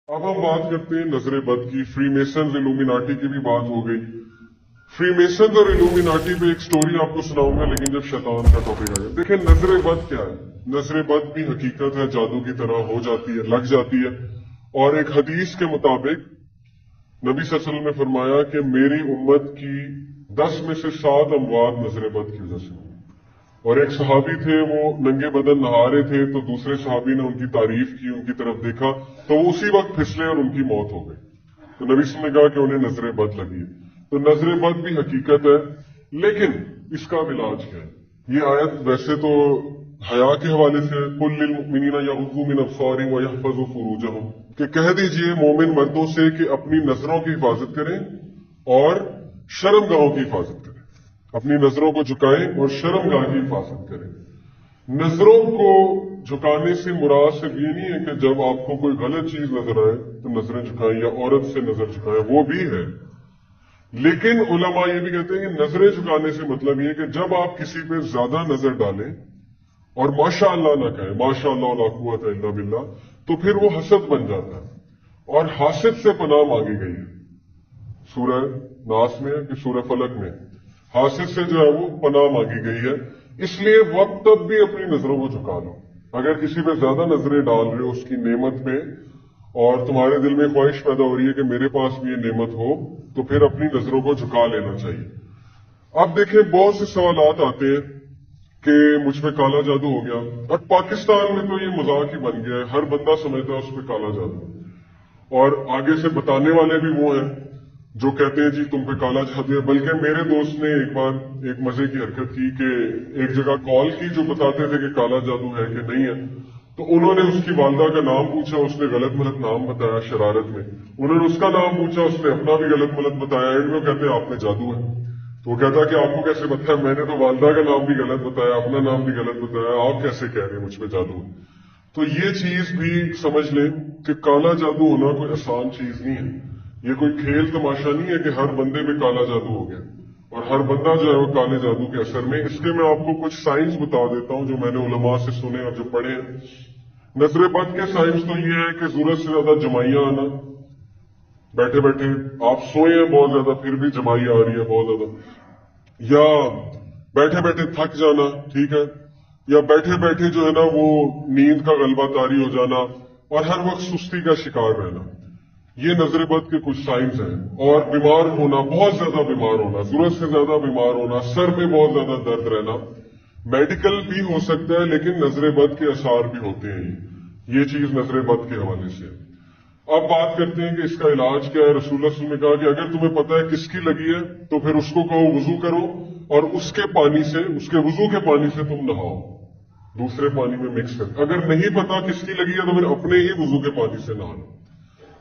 अब हम बात करते हैं नजर बद की। फ्री मेसन इल्यूमिनाटी की भी बात हो गई। फ्री मेसन और इल्यूमिनाटी पे एक स्टोरी आपको सुनाऊंगा, लेकिन जब शैतान का टॉपिक आ गया। देखिए नजर बद क्या है। नजर बद भी हकीकत है, जादू की तरह हो जाती है, लग जाती है। और एक हदीस के मुताबिक नबी सल्लल्लाहु अलैहि वसल्लम ने फरमाया कि मेरी उम्मत की 10 में से 7 अमवात नजर बद की वजह से। और एक सहाबी थे, वो नंगे बदन नहा रहे थे, तो दूसरे सहाबी ने उनकी तारीफ की, उनकी तरफ देखा, तो वो उसी वक्त फिसले और उनकी मौत हो गई। तो नबी सल्लल्लाहु अलैहि वसल्लम ने कहा कि उन्हें नजर बद लगी है। तो नजर बद भी हकीकत है, लेकिन इसका इलाज क्या है। ये आयत वैसे तो हया के हवाले से कुल लिल मुमिनीना यगुज़्ज़ू मिन अब्सारिहिम व यहफ़ज़ू फुरूजहुम, कि कह दीजिए मोमिन मर्दों से कि अपनी नजरों की हिफाजत करें और शर्मगाहों की हिफाजत करें। अपनी नजरों को झुकाएं और शर्मगाह की हिफाजत करें। नजरों को झुकाने से मुराद सिर्फ ये नहीं है कि जब आपको कोई गलत चीज नजर आए तो नजरें झुकाएं या औरत से नजर झुकाएं, वो भी है। लेकिन उलमा ये भी कहते हैं कि नजरें झुकाने से मतलब ये है कि जब आप किसी पे ज्यादा नजर डालें और माशाअल्लाह ना कहें, माशाअल्लाह ला कुव्वता इल्ला बिल्लाह, तो फिर वो हसद बन जाता है। और हासिद से पनाह मांगी गई है सूरह नास में कि सूरह फलक में। हासिद से जो है वो पनाह मांगी गई है। इसलिए वक्त तब भी अपनी नजरों को झुका लो। अगर किसी पे ज्यादा नजरें डाल रहे हो उसकी नेमत पे, और तुम्हारे दिल में ख्वाहिश पैदा हो रही है कि मेरे पास भी ये नेमत हो, तो फिर अपनी नजरों को झुका लेना चाहिए। अब देखें बहुत से सवालात आते हैं कि मुझ पे काला जादू हो गया, और पाकिस्तान में तो ये मजाक ही बन गया है, हर बंदा समझता है उस पर काला जादू। और आगे से बताने वाले भी वो हैं जो कहते हैं जी तुम पे काला जादू है। बल्कि मेरे दोस्त ने एक बार एक मजे की हरकत की कि एक जगह कॉल की जो बताते थे कि काला जादू है कि नहीं है, तो उन्होंने उसकी वालदा का नाम पूछा, उसने गलत मलत नाम बताया शरारत में। उन्होंने उसका नाम पूछा, उसने अपना भी गलत मलत बताया। एंड में कहते हैं आप में जादू है। तो वो कहता कि आपको कैसे बताया, मैंने तो वालदा का नाम भी गलत बताया, अपना नाम भी गलत बताया, आप कैसे कह रहे हैं मुझ पे जादू है। तो ये चीज भी समझ लें कि काला जादू होना कोई आसान चीज नहीं है। ये कोई खेल तमाशा नहीं है कि हर बंदे में काला जादू हो गया और हर बंदा जो है वो काले जादू के असर में। इसके मैं आपको कुछ साइंस बता देता हूं जो मैंने उलमा से सुने और जो पढ़े हैं। नजर बद के साइंस तो ये है कि जरूरत से ज्यादा जमाइयां आना। बैठे बैठे आप सोए हैं बहुत ज्यादा फिर भी जमाई आ रही है बहुत ज्यादा, या बैठे बैठे थक जाना, ठीक है, या बैठे बैठे जो है ना वो नींद का गलबा तारी हो जाना और हर वक्त सुस्ती का शिकार रहना। ये नजर बद के कुछ साइंस हैं। और बीमार होना, बहुत ज्यादा बीमार होना, जरूरत से ज्यादा बीमार होना, सर में बहुत ज्यादा दर्द रहना, मेडिकल भी हो सकता है लेकिन नजर बद के असर भी होते हैं। ये चीज नजर बद के हवाले से। अब बात करते हैं कि इसका इलाज क्या है। रसूलुल्लाह सल्लल्लाहु अलैहि वसल्लम ने कहा कि अगर तुम्हें पता है किसकी लगी है तो फिर उसको कहो वुजू करो और उसके पानी से, उसके वुजू के पानी से तुम नहाओ, दूसरे पानी में मिक्स कर। अगर नहीं पता किसकी लगी है तो फिर अपने ही वुजू के पानी से नहा लो।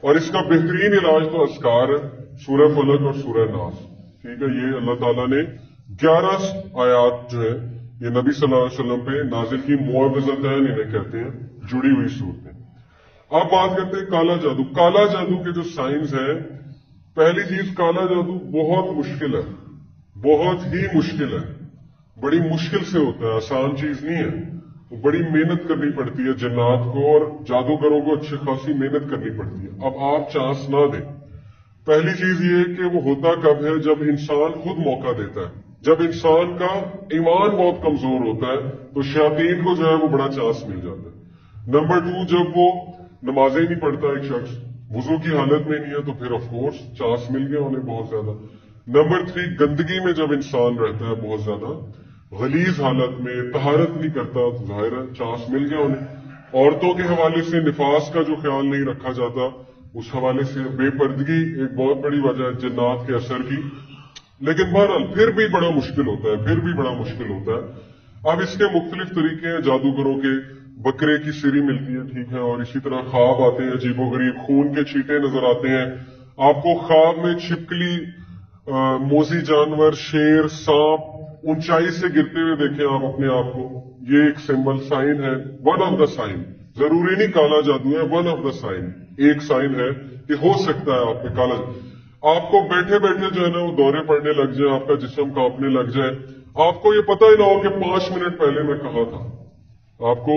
और इसका बेहतरीन इलाज तो अस्कार है, सूरह फलक और सूरह नास, ठीक है। ये अल्लाह ताला ने 11 आयात जो है ये नबी सल्लल्लाहु अलैहि वसल्लम पे नाजिल की, मुअव्विज़तैन इन्हें कहते हैं, जुड़ी हुई सूरतें। अब बात करते हैं काला जादू। काला जादू के जो साइंस है, पहली चीज काला जादू बहुत मुश्किल है, बहुत ही मुश्किल है, बड़ी मुश्किल से होता है, आसान चीज नहीं है। बड़ी मेहनत करनी पड़ती है जन्नात को और जादूगरों को अच्छी खासी मेहनत करनी पड़ती है। अब आप चांस ना दें। पहली चीज ये कि वो होता कब है, जब इंसान खुद मौका देता है। जब इंसान का ईमान बहुत कमजोर होता है तो शयातीन को जो है वो बड़ा चांस मिल जाता है। नंबर 2, जब वो नमाजें नहीं पढ़ता एक शख्स, वुजू की हालत में नहीं है, तो फिर ऑफकोर्स चांस मिल गया उन्हें बहुत ज्यादा। नंबर 3, गंदगी में जब इंसान रहता है बहुत ज्यादा, गलीज हालत में, तहारत नहीं करता, तो जाहिर है चांस मिल गया उन्हें। औरतों के हवाले से निफास का जो ख्याल नहीं रखा जाता, उस हवाले से बेपर्दगी एक बहुत बड़ी वजह है जन्नात के असर की। लेकिन बहरहाल फिर भी बड़ा मुश्किल होता है, फिर भी बड़ा मुश्किल होता है। अब इसके मुख्तलिफ तरीके हैं जादूगरों के। बकरे की सिरी मिलती है, ठीक है, और इसी तरह ख्वाब आते हैं अजीबोगरीब, खून के छींटे नजर आते हैं आपको ख्वाब में। छिपकली, मोजी जानवर, शेर, सांप ऊंचाई से गिरते हुए देखें आप अपने आप को, ये एक सिंबल साइन है, वन ऑफ द साइन। जरूरी नहीं काला जादू है, वन ऑफ द साइन, एक साइन है कि हो सकता है आप पे काला। आपको बैठे बैठे जो है ना वो दौरे पड़ने लग जाए, आपका जिस्म कांपने लग जाए, आपको ये पता ही ना हो कि 5 मिनट पहले मैं कहा था। आपको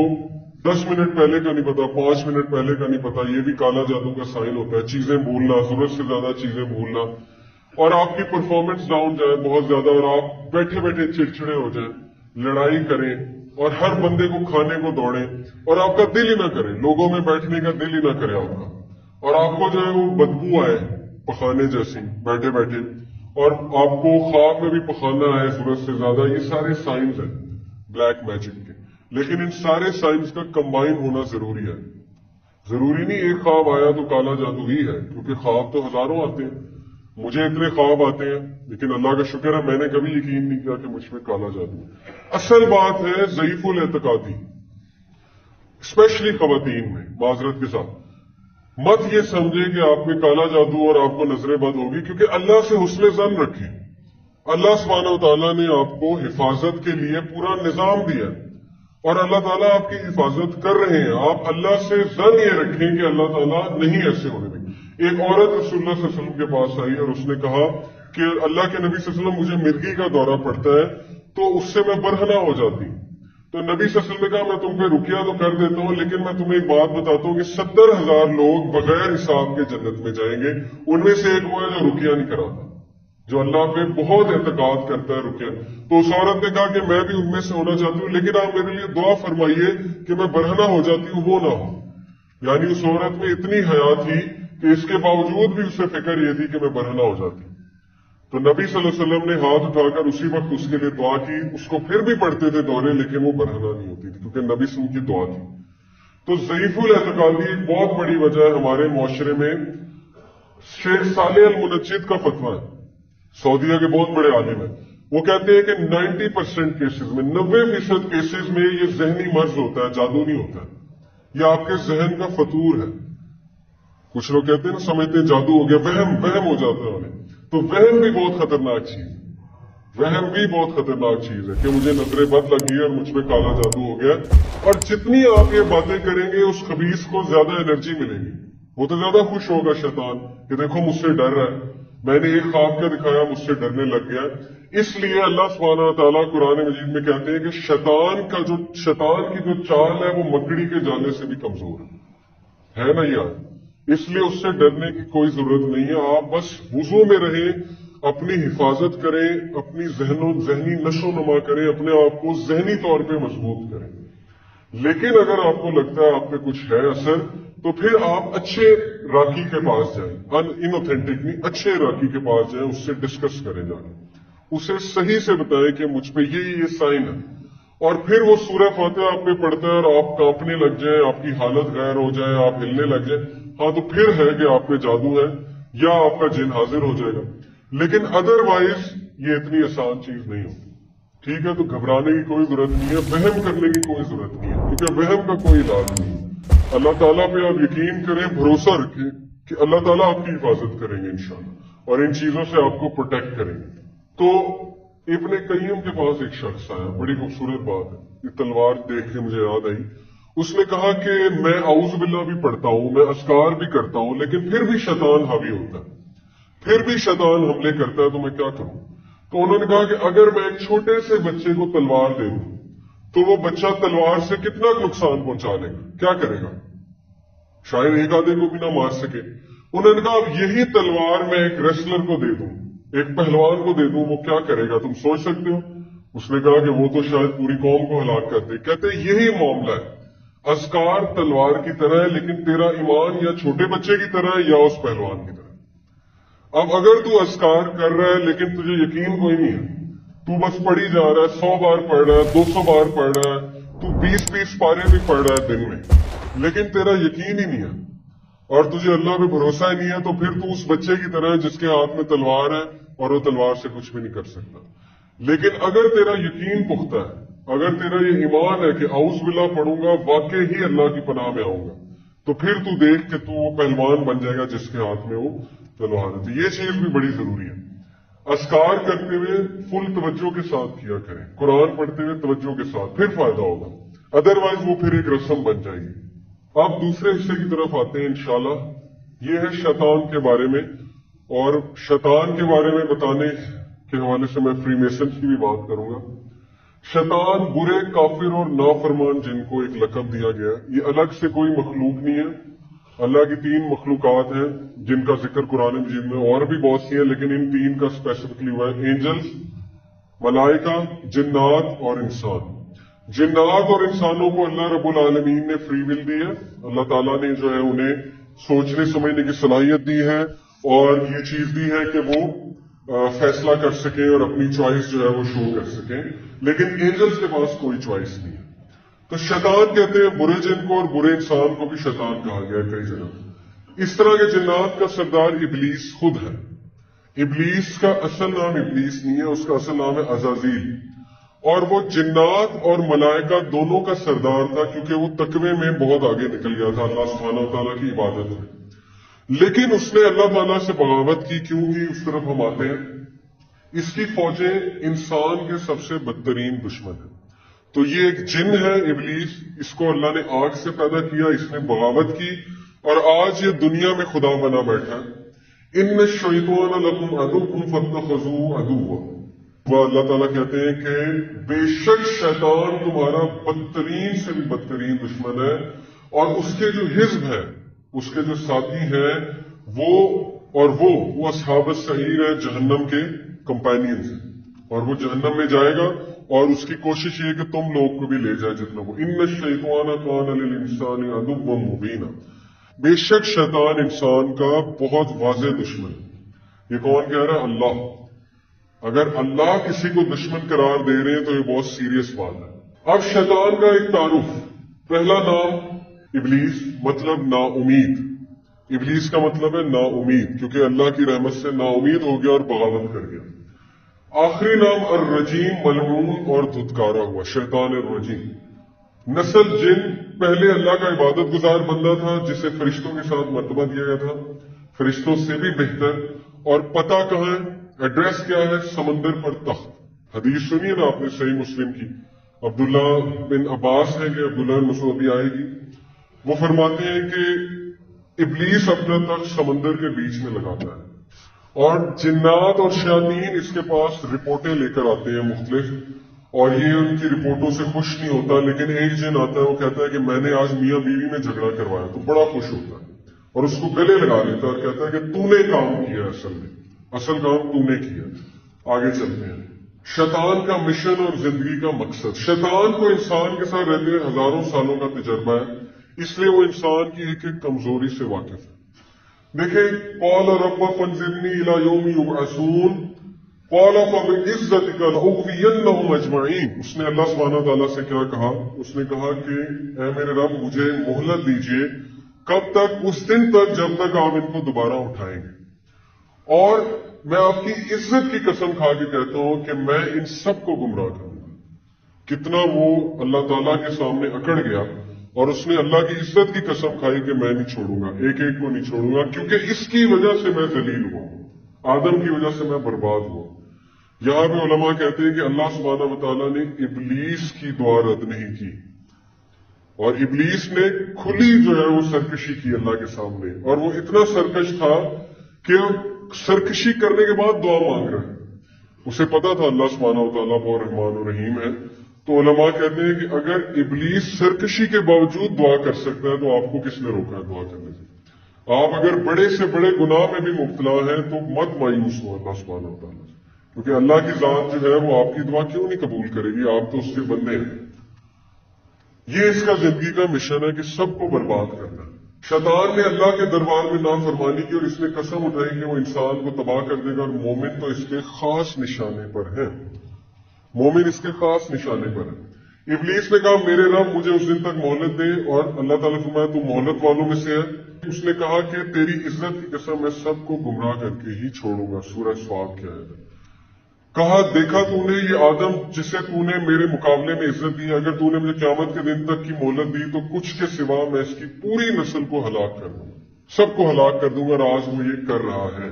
10 मिनट पहले का नहीं पता, 5 मिनट पहले का नहीं पता, ये भी काला जादू का साइन होता है। चीजें भूलना, जरूरत से ज्यादा चीजें भूलना, और आपकी परफॉर्मेंस डाउन जाए बहुत ज्यादा, और आप बैठे बैठे चिड़चिड़े हो जाए, लड़ाई करें और हर बंदे को खाने को दौड़े, और आपका दिल ही ना करे, लोगों में बैठने का दिल ही ना करे आपका, और आपको जो है वो बदबू आए पखाने जैसी बैठे बैठे, और आपको ख्वाब में भी पखाना आए जरूरत से ज्यादा। ये सारे साइंस हैं ब्लैक मैजिक के, लेकिन इन सारे साइंस का कंबाइन होना जरूरी है। जरूरी नहीं एक ख्वाब आया तो काला जादू ही है, क्योंकि ख्वाब तो हजारों आते हैं। मुझे इतने ख्वाब आते हैं, लेकिन अल्लाह का शुक्र है मैंने कभी यकीन नहीं किया कि मुझ में काला जादू है। असल बात है ज़ईफुल एतकादी, स्पेशली खवातीन में, माजरत के साथ मत ये समझे कि आप में काला जादू और आपको नजरें बद होगी, क्योंकि अल्लाह से हुस्न ज़न रखें। अल्लाह सुब्हानहू तआला ने आपको हिफाजत के लिए पूरा निजाम दिया, और अल्लाह ताला आपकी हिफाजत कर रहे हैं। आप अल्लाह से ज़न ये रखें कि अल्लाह ताला नहीं ऐसे होने देंगे। एक औरत रसूलुल्लाह सल्लल्लाहु अलैहि वसल्लम के पास आई और उसने कहा कि अल्लाह के नबी सल्लल्लाहु अलैहि वसल्लम, मुझे मिर्गी का दौरा पड़ता है तो उससे मैं बरहना हो जाती। तो नबी सल्लल्लाहु अलैहि वसल्लम ने कहा, मैं तुम पे रुकिया तो कर देता हूं, लेकिन मैं तुम्हें एक बात बताता हूं कि 70,000 लोग बगैर हिसाब के जन्नत में जाएंगे। उनमें से एक वो है जो रुकिया नहीं कराता, जो अल्लाह पे बहुत एतकाद करता है रुकिया। तो उस औरत ने कहा कि मैं भी उनमें से होना चाहती हूँ, लेकिन आप मेरे लिए दुआ फरमाइए कि मैं बरहना हो जाती हूँ वो ना हो। यानी उस औरत में इतनी हया थी कि इसके बावजूद भी उसे फिक्र ये थी कि मैं बरहना हो जाती। तो नबी सल्लल्लाहु अलैहि वसल्लम ने हाथ उठाकर उसी वक्त उसके लिए दुआ की। उसको फिर भी पढ़ते थे दौरे, लेकिन वो बरहना नहीं होती थी, क्योंकि नबी सल्लल्लाहु अलैहि वसल्लम की दुआ थी। तो ज़ईफुल एतकादी एक बहुत बड़ी वजह है हमारे मुआशरे में। शेख सालेह अल मुनज्जिद का फतवा है, सऊदीया के बहुत बड़े आलिम है। वो कहते हैं कि 90% केसेस में, 90% केसेस में ये जहनी मर्ज होता है, जादू नहीं होता है। ये आपके जहन का फतूर है। कुछ लोग कहते हैं ना, समझते हैं जादू हो गया, वहम हो जाता है उन्हें। तो वहम भी बहुत खतरनाक चीज है। वहम भी बहुत खतरनाक चीज है कि मुझे नजरें बद लगी और मुझ में काला जादू हो गया। और जितनी आप ये बातें करेंगे उस खबीस को ज्यादा एनर्जी मिलेगी। वो तो ज्यादा खुश होगा शैतान कि देखो मुझसे डर रहा है, मैंने एक ख्वाब क्या दिखाया, मुझसे डरने लग गया। इसलिए अल्लाह सुब्हानहू तआला कुरान मजीद में कहते हैं कि शैतान की जो चाल है वो मकड़ी के जाले से भी कमजोर है ना यार। इसलिए उससे डरने की कोई जरूरत नहीं है। आप बस वुजू में रहें, अपनी हिफाजत करें, अपनी जहनी नशो नुमा करें, अपने आप को जहनी तौर पे मजबूत करें। लेकिन अगर आपको लगता है आप पे कुछ है असर, तो फिर आप अच्छे राकी के पास जाएं, इनऑथेंटिक नहीं, अच्छे राकी के पास जाएं, उससे डिस्कस करें जाके, उसे सही से बताएं कि मुझ पे ये साइन है। और फिर वो सूरह फातिहा आप पे पढ़ता है और आप कांपने लग जाए, आपकी हालत गैर हो जाए, आप हिलने लग जाए, हाँ तो फिर है कि आप पे जादू है या आपका जिन हाजिर हो जाएगा। लेकिन अदरवाइज ये इतनी आसान चीज नहीं होती। ठीक है, तो घबराने की कोई जरूरत नहीं है, वहम करने की कोई जरूरत नहीं है, क्योंकि वहम का कोई इलाज नहीं है। अल्लाह ताला पे आप यकीन करें, भरोसा रखें कि अल्लाह ताला आपकी हिफाजत करेंगे इंशाल्लाह, और इन चीजों से आपको प्रोटेक्ट करेंगे। तो इब्ने कय्यम के पास एक शख्स आया, बड़ी खूबसूरत बात है, ये तलवार देख के मुझे याद आई। उसने कहा कि मैं औज़ु बिल्लाह भी पढ़ता हूं, मैं अस्कार भी करता हूं, लेकिन फिर भी शैतान हावी होता है, फिर भी शैतान हमले करता है, तो मैं क्या करूं। तो उन्होंने कहा कि अगर मैं एक छोटे से बच्चे को तलवार दे दूं तो वो बच्चा तलवार से कितना नुकसान पहुंचा लेगा, क्या करेगा, शायद एक आधे को भी ना मार सके। उन्होंने कहा अब यही तलवार मैं एक रेसलर को दे दूं, एक पहलवान को दे दूं, वो क्या करेगा, तुम सोच सकते हो। उसने कहा कि वो तो शायद पूरी कौम को हलाक कर दे। कहते यही मामला है, अस्कार तलवार की तरह है, लेकिन तेरा ईमान या छोटे बच्चे की तरह है या उस पहलवान की तरह। अब अगर तू अस्कार कर रहा है लेकिन तुझे यकीन कोई नहीं है, तू बस पढ़ी जा रहा है, 100 बार पढ़ रहा है, 200 बार पढ़ रहा है, तू 20-20 पारे भी पढ़ रहा है दिन में, लेकिन तेरा यकीन ही नहीं है और तुझे अल्लाह पे भरोसा ही नहीं है, तो फिर तू उस बच्चे की तरह है जिसके हाथ में तलवार है और वो तलवार से कुछ भी नहीं कर सकता। लेकिन अगर तेरा यकीन पुख्ता है, अगर तेरा ये ईमान है कि औज़ु बिल्लाह पढ़ूंगा वाकई ही अल्लाह की पनाह में आऊंगा, तो फिर तू देख कि तू वो पहलवान बन जाएगा जिसके हाथ में वो तलवार है। तो ये चीज भी बड़ी जरूरी है। अस्कार करते हुए फुल तवज्जो के साथ किया करें, कुरान पढ़ते हुए तवज्जो के साथ, फिर फायदा होगा, अदरवाइज वो फिर एक रस्म बन जाएगी। आप दूसरे हिस्से की तरफ आते हैं इंशाल्लाह। ये है शैतान के बारे में, और शैतान के बारे में बताने के हवाले से मैं फ्रीमेसन की भी बात करूंगा। शैतान बुरे, काफिर और नाफरमान जिन को एक लक़ब दिया गया। ये अलग से कोई मखलूक नहीं है, अल्लाह की 3 मखलूकात हैं जिनका जिक्र कुरान मजीद में और भी बहुत सी है, लेकिन इन 3 का स्पेसिफिकली हुआ है। एंजल्स, मलाइका, जिन्नात और इंसान। जिन्नात और इंसानों को अल्लाह रब्बुल आलमीन ने फ्री विल दी है। अल्लाह ताला ने जो है उन्हें सोचने समझने की सलाहियत दी है और ये चीज दी है कि वो फैसला कर सकें और अपनी चॉइस जो है वो शो कर सकें, लेकिन एंजल्स के पास कोई चॉइस नहीं है। तो शैतान कहते हैं बुरे जिन को, और बुरे इंसान को भी शैतान कहा गया है कई जगह। इस तरह के जिन्नात का सरदार इबलीस खुद है। इबलीस का असल नाम इबलीस नहीं है, उसका असल नाम है अज़ाज़ील, और वो जिन्नात और मलाइका दोनों का सरदार था, क्योंकि वो तकवे में बहुत आगे निकल गया था अल्लाह सुब्हानहू व तआला की इबादत में। लेकिन उसने अल्लाह ताला से बगावत की। क्यों की, उस तरफ हम आते हैं। इसकी फौजें इंसान के सबसे बदतरीन दुश्मन है। तो ये एक जिन है इबलीस, इसको अल्लाह ने आग से पैदा किया, इसने बगावत की और आज ये दुनिया में खुदा बना बैठा है। इन्न शैतान लकुम अदुव्वुन फत्तखिज़ूहु अदुव्वा। वो अल्लाह ताला कहते हैं कि बेशक शैतान तुम्हारा बदतरीन से भी बदतरीन दुश्मन है, और उसके जो हिज़्ब है, उसके जो साथी हैं, वो अस्हाब सईर है, जहन्नम के कंपेनियंस हैं, और वो जहन्नम में जाएगा और उसकी कोशिश ये है कि तुम लोग को भी ले जाए जितना वो। इन्न शैतान कान लिल इंसानी अदुव्वन मुबीना। बेशक शैतान इंसान का बहुत वाज़ेह दुश्मन है। ये कौन कह रहा है? अल्लाह। अगर अल्लाह किसी को दुश्मन करार दे रहे हैं तो ये बहुत सीरियस बात है। अब शैतान का एक तारुफ। पहला नाम इबलीस, मतलब नाउमीद। इबलीस का मतलब है नाउमीद, क्योंकि अल्लाह की रहमत से नाउमीद हो गया और बगावत कर गया। आखिरी नाम अर्रजीम, मलऊन और धुतकारा हुआ, शैतान अर्रजीम। नस्ल जिन, पहले अल्लाह का इबादत गुजार बंदा था जिसे फरिश्तों के साथ मर्तबा दिया गया था, फरिश्तों से भी बेहतर। और पता कहां है, एड्रेस क्या है? समंदर पर तख्त। हदीस सुनिए ना आपने सही मुस्लिम की, अब्दुल्ला बिन अब्बास है कि अब्दुल्ला बिन मसूद भी आएगी। वो फरमाते हैं कि इबलीस अपना तख्त समंदर के बीच में लगाता है, और जिन्नात और शयातीन इसके पास रिपोर्टें लेकर आते हैं मुख्तलिफ, और ये उनकी रिपोर्टों से खुश नहीं होता। लेकिन एक जिन आता है, वो कहता है कि मैंने आज मियां बीवी में झगड़ा करवाया, तो बड़ा खुश होता है और उसको गले लगा लेता है और कहता है कि तूने काम किया, असल काम तूने किया। आगे चलते हैं। शैतान का मिशन और जिंदगी का मकसद। शैतान को इंसान के साथ रहते हुए हजारों सालों का तजर्बा है, इसलिए वो इंसान की एक एक कमजोरी से वाकिफ है। देखिए, क़ाल रब्ब फंज़िरनी इला यौमि युबअसून क़ाल फ़बिइज़्ज़तिका लअग़वियन्नहुम अजमईन। उसने अल्लाह सुब्हानहू व तआला से क्या कहा? उसने कहा कि ऐ मेरे रब, मुझे मोहलत दीजिए। कब तक? उस दिन तक जब तक आप इनको दोबारा उठाएंगे। और मैं आपकी इज्जत की कसम खा के कहता हूं कि मैं इन सबको गुमराह करूंगा। कितना वो अल्लाह ताला के सामने अकड़ गया, और उसने अल्लाह की इज्जत की कसम खाई कि मैं नहीं छोड़ूंगा, एक एक को नहीं छोड़ूंगा, क्योंकि इसकी वजह से मैं जलील हुआ, आदम की वजह से मैं बर्बाद हुआ। यहां पे उलमा कहते हैं कि अल्लाह सुब्हानहू व तआला ने इबलीस की दुआ रद्द नहीं की, और इबलीस ने खुली जो है वो सरकशी की अल्लाह के सामने, और वो इतना सरकश था कि सरकशी करने के बाद दुआ मांग रहा है। उसे पता था अल्लाह सुब्हानहू व तआला बहुत रहमान और रहीम है। तो उलमा कहते हैं कि अगर इबलीस सरकशी के बावजूद दुआ कर सकता है, तो आपको किसने रोका है दुआ करने से? आप अगर बड़े से बड़े गुनाह में भी मुब्तला हैं तो मत मायूस हो अल्लाह सुब्हानहू व तआला से, क्योंकि अल्लाह की जात जो है वो आपकी दुआ क्यों नहीं कबूल करेगी? आप तो उसके बंदे हैं। ये इसका जिंदगी का मिशन है कि सबको बर्बाद करना है। शैतान ने अल्लाह के दरबार में नाफरमानी की और इसने कसम उठाई कि वो इंसान को तबाह कर देगा, और मोमिन तो इसके खास निशाने पर है। मोमिन इसके खास निशाने पर है। इबलीस ने कहा मेरे रब मुझे उस दिन तक मोहलत दे, और अल्लाह ताला फरमाया तू मोहलत वालों में से है। उसने कहा कि तेरी इज्जत की कसम मैं सबको गुमराह करके ही छोड़ूंगा। सूरह स्वाद क्या है? कहा देखा तूने ये आदम जिसे तूने मेरे मुकाबले में इज्जत दी, अगर तूने मुझे क़यामत के दिन तक की मोहलत दी तो कुछ के सिवा मैं इसकी पूरी नस्ल को हलाक कर दूंगा, सबको हलाक कर दूंगा, और आज वो ये कर रहा है।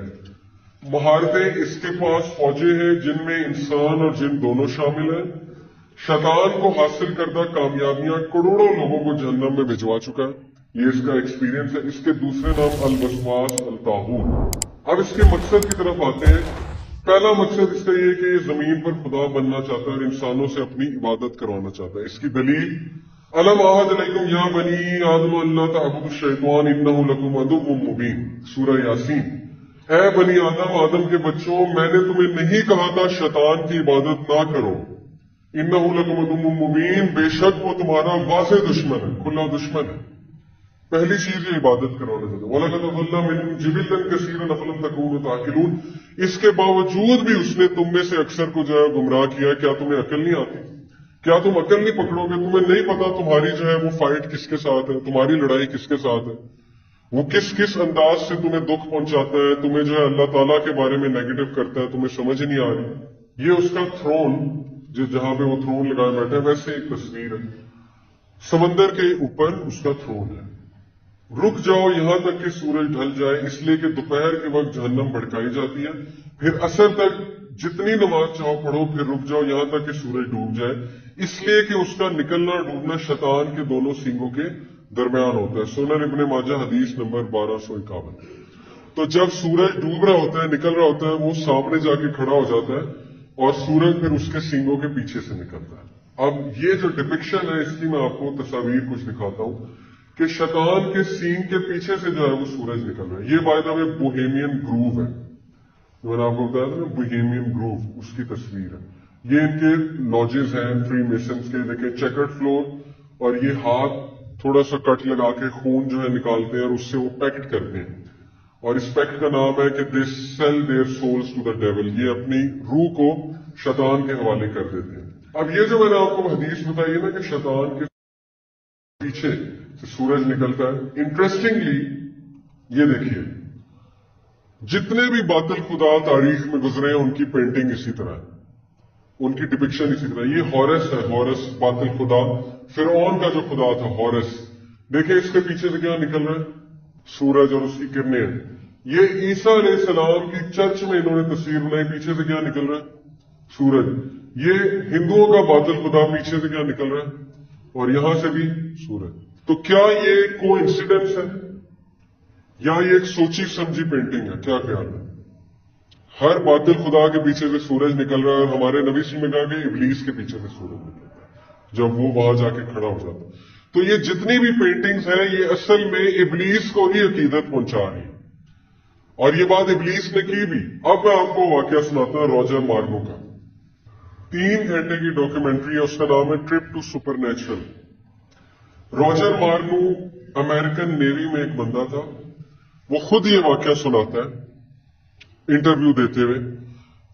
महारतें इसके पास फौजें हैं जिनमें इंसान और जिन दोनों शामिल हैं। शैतान को हासिल करदा कामयाबियां करोड़ों लोगों को जहन्नम में भिजवा चुका है। ये इसका एक्सपीरियंस है। इसके दूसरे नाम अल वसवास अल तागूत। अब इसके मकसद की तरफ आते हैं। پہلا مقصد اس کا یہ کہ یہ زمین پر خدا بننا چاہتا ہے اور انسانوں سے اپنی عبادت کروانا چاہتا ہے. اس کی دلیل الم اعہد علیکم یا بنی آدم اللہ تعبدوا الشیطان انہ لکم عدو مبین، سورہ یاسین. اے بنی آدم، آدم کے بچوں، میں نے تمہیں نہیں کہا تھا شیطان کی عبادت نہ کرو. انہ لکم عدو مبین، بے شک وہ تمہارا واضح دشمن ہے، کھلا دشمن ہے. پہلی چیز یہ عبادت کروانا چاہتا ہے. وَلَقَدْ أَضَلَّ مِنْكُمْ جِبِلًّا كَثِيرًا أَفَلَمْ تَكُونُوا تَعْقِلُونَ. اس کے باوجود بھی اس نے تم میں سے اکثر کو جو ہے گمراہ کیا. کیا تمہیں عقل نہیں آتی؟ کیا تم عقل نہیں پکڑو گے؟ تمہیں نہیں پتا تمہاری جو ہے وہ فائٹ کس کے ساتھ ہے، تمہاری لڑائی کس کے ساتھ ہے، وہ کس کس انداز سے تمہیں دکھ پہنچاتا ہے، تمہیں جو ہے اللہ تعالیٰ کے بارے میں نیگیٹو کرتا ہے، تمہیں سمجھ نہیں آ رہی. یہ اس کا تھرون، جہاں پہ وہ تھرون لگائے بیٹھا ہے، ویسے ایک تصویر ہے. سمندر کے اوپر اس کا تھرون ہے. رک جاؤ یہاں تک کہ سورج ڈھل جائے، اس لیے کہ دوپہر کے وقت جہنم بھڑکائی جاتی ہے. پھر عصر تک جتنی نماز چاہو پڑھو، پھر رک جاؤ یہاں تک کہ سورج ڈوب جائے، اس لیے کہ اس کا نکلنا ڈوبنا شیطان کے دونوں سینگوں کے درمیان ہوتا ہے. سنن ابن ماجہ حدیث نمبر 1251. تو جب سورج ڈوب رہا ہوتا ہے، نکل رہا ہوتا ہے، وہ سامنے جا کے کھڑا ہو جاتا ہے اور سورج پھر اس کے سینگوں کے پیچھے سے نکلتا ہے. اب یہ جو ڈپکشن ہے، اس کی میں آپ کو تصاویر کچھ دکھاتا ہوں کہ شیطان کے سینگ کے پیچھے سے جو ہے وہ سورج نکل رہا ہے. یہ by the way Bohemian grove ہے، میں نے آپ کو بتایا تھا نا، بوہیمین گروو، اس کی تصویر ہے. یہ ان کے لاجز ہیں فری میسنز کے. دیکھیں چیکرڈ فلور، اور یہ ہاتھ تھوڑا سا کٹ لگا کے خون جو ہے نکالتے ہیں اور اس سے وہ پیکٹ کرتے ہیں، اور اس پیکٹ کا نام ہے کہ they sell their souls to the devil. یہ اپنی روح کو شیطان کے حوالے کر دیتے ہیں. اب یہ جو میں نے آپ کو حدیث بتائی ہے نا کہ شیطان کے پیچھے سے سورج نکلتا ہے، انٹرسٹنگلی یہ دیکھیے جتنے بھی باطل خدا تاریخ میں گزرے ہیں ان کی پینٹنگ اسی طرح ہے، ان کی ڈپکشن اسی طرح. یہ ہورس ہے، ہورس باطل خدا، فرعون کا جو خدا تھا ہورس. دیکھیں اس کے پیچھے سے کیا نکل رہا ہے، سورج اور اس کی کرنیں ہیں. یہ عیسیٰ علیہ السلام کی چرچ میں انہوں نے تصویر بنائی، پیچھے سے کیا نکل رہا ہے، سورج. یہ ہندوؤں کا باطل خدا، پیچھے سے کیا نکل رہا ہے، اور یہاں سے بھی سورج. تو کیا یہ کو انسیڈنس ہے یا یہ ایک سوچی سمجھی پینٹنگ ہے؟ کیا خیال ہے؟ ہر باطل خدا کے پیچھے سے سورج نکل رہا ہے، اور ہمارے نبی صلی اللہ علیہ وسلم نے کہا کہ ابلیس کے پیچھے سے سورج نکلتا ہے جب وہ وہاں جا کے کھڑا ہو جاتا ہے. تو یہ جتنی بھی پینٹنگز ہیں یہ اصل میں ابلیس کو ہی عقیدت پہنچا رہی ہیں، اور یہ بات ابلیس نے کی بھی. اب میں آپ کو واقعہ سناتا ہوں روجر مارنو کا. 3 گھنٹے کی ڈاکیومنٹری ہے، اس کا نام ہے trip to supernatural. Roger Marno American navy میں ایک بندہ تھا. وہ خود یہ واقعہ سناتا ہے انٹرویو دیتے ہوئے.